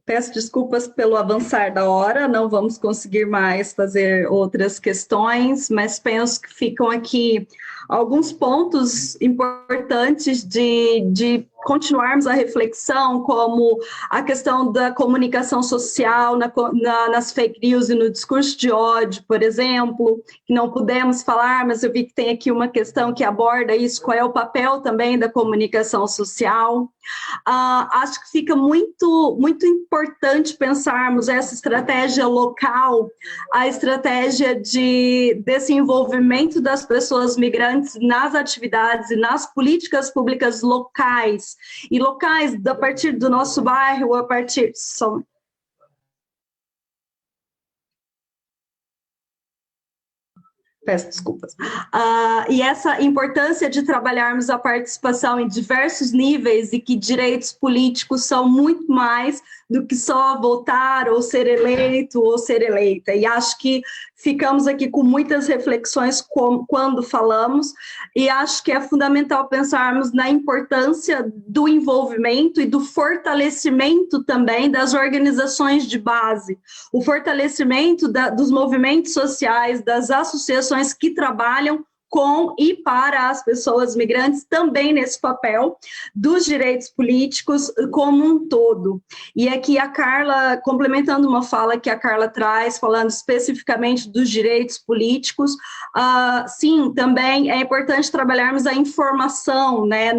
Peço desculpas pelo avançar da hora, não vamos conseguir mais fazer outras questões, mas penso que ficam aqui alguns pontos importantes de continuarmos a reflexão, como a questão da comunicação social nas fake news e no discurso de ódio, por exemplo, que não pudemos falar, mas eu vi que tem aqui uma questão que aborda isso, qual é o papel também da comunicação social. Acho que fica muito, muito importante pensarmos essa estratégia local, a estratégia desse envolvimento das pessoas migrantes nas atividades e nas políticas públicas locais, e locais a partir do nosso bairro, a partir... Peço desculpas. E essa importância de trabalharmos a participação em diversos níveis e que direitos políticos são muito mais do que só votar ou ser eleito ou ser eleita. E acho que ficamos aqui com muitas reflexões quando falamos, e acho que é fundamental pensarmos na importância do envolvimento e do fortalecimento também das organizações de base, o fortalecimento dos movimentos sociais, das associações que trabalham com e para as pessoas migrantes, também nesse papel dos direitos políticos como um todo. E aqui a Carla, complementando uma fala que a Carla traz, falando especificamente dos direitos políticos, sim, também é importante trabalharmos a informação, né?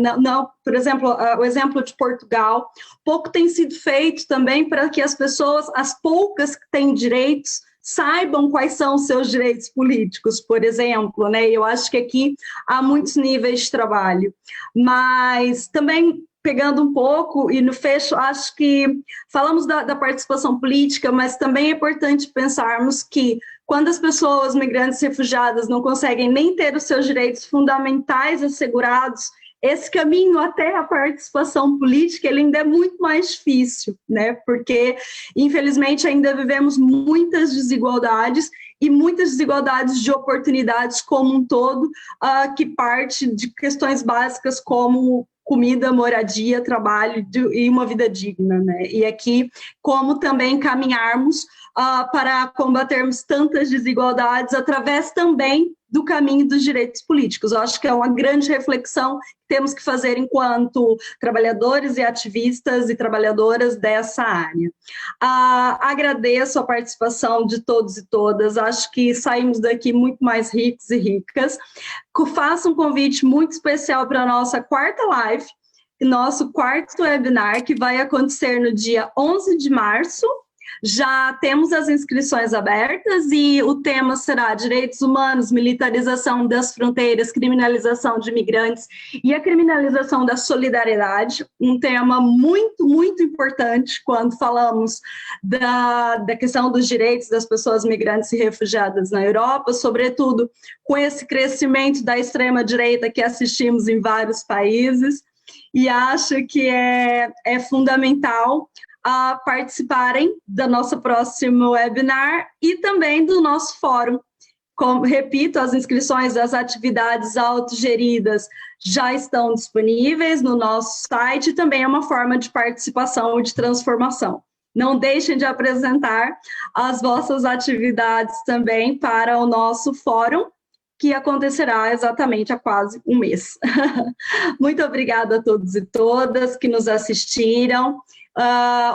Por exemplo, o exemplo de Portugal, pouco tem sido feito também para que as pessoas, as poucas que têm direitos, saibam quais são os seus direitos políticos, por exemplo, né? Eu acho que aqui há muitos níveis de trabalho, mas também pegando um pouco, e no fecho, acho que falamos da participação política, mas também é importante pensarmos que quando as pessoas migrantes refugiadas não conseguem nem ter os seus direitos fundamentais assegurados, esse caminho até a participação política ele ainda é muito mais difícil, né? Porque, infelizmente, ainda vivemos muitas desigualdades e muitas desigualdades de oportunidades como um todo, que parte de questões básicas como comida, moradia, trabalho e uma vida digna, né? E aqui, como também caminharmos para combatermos tantas desigualdades através também do caminho dos direitos políticos. Eu acho que é uma grande reflexão que temos que fazer enquanto trabalhadores e ativistas e trabalhadoras dessa área. Agradeço a participação de todos e todas, acho que saímos daqui muito mais ricos e ricas. Faço um convite muito especial para a nossa quarta live, nosso quarto webinar, que vai acontecer no dia 11 de março, já temos as inscrições abertas e o tema será Direitos Humanos, Militarização das Fronteiras, Criminalização de Imigrantes e a Criminalização da Solidariedade, um tema muito, muito importante quando falamos da questão dos direitos das pessoas migrantes e refugiadas na Europa, sobretudo com esse crescimento da extrema-direita que assistimos em vários países, e acho que é fundamental a participarem do nosso próximo webinar e também do nosso fórum. Repito, as inscrições das atividades autogeridas já estão disponíveis no nosso site, também é uma forma de participação e de transformação. Não deixem de apresentar as vossas atividades também para o nosso fórum, que acontecerá exatamente há quase um mês. Muito obrigada a todos e todas que nos assistiram.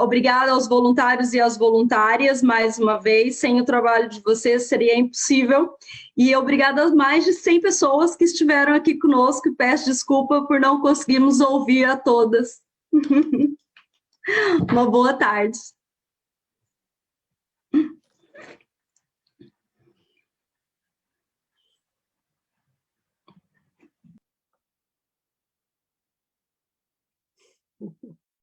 Obrigada aos voluntários e às voluntárias, mais uma vez. Sem o trabalho de vocês seria impossível. E obrigada às mais de 100 pessoas que estiveram aqui conosco. E peço desculpa por não conseguirmos ouvir a todas. Uma boa tarde.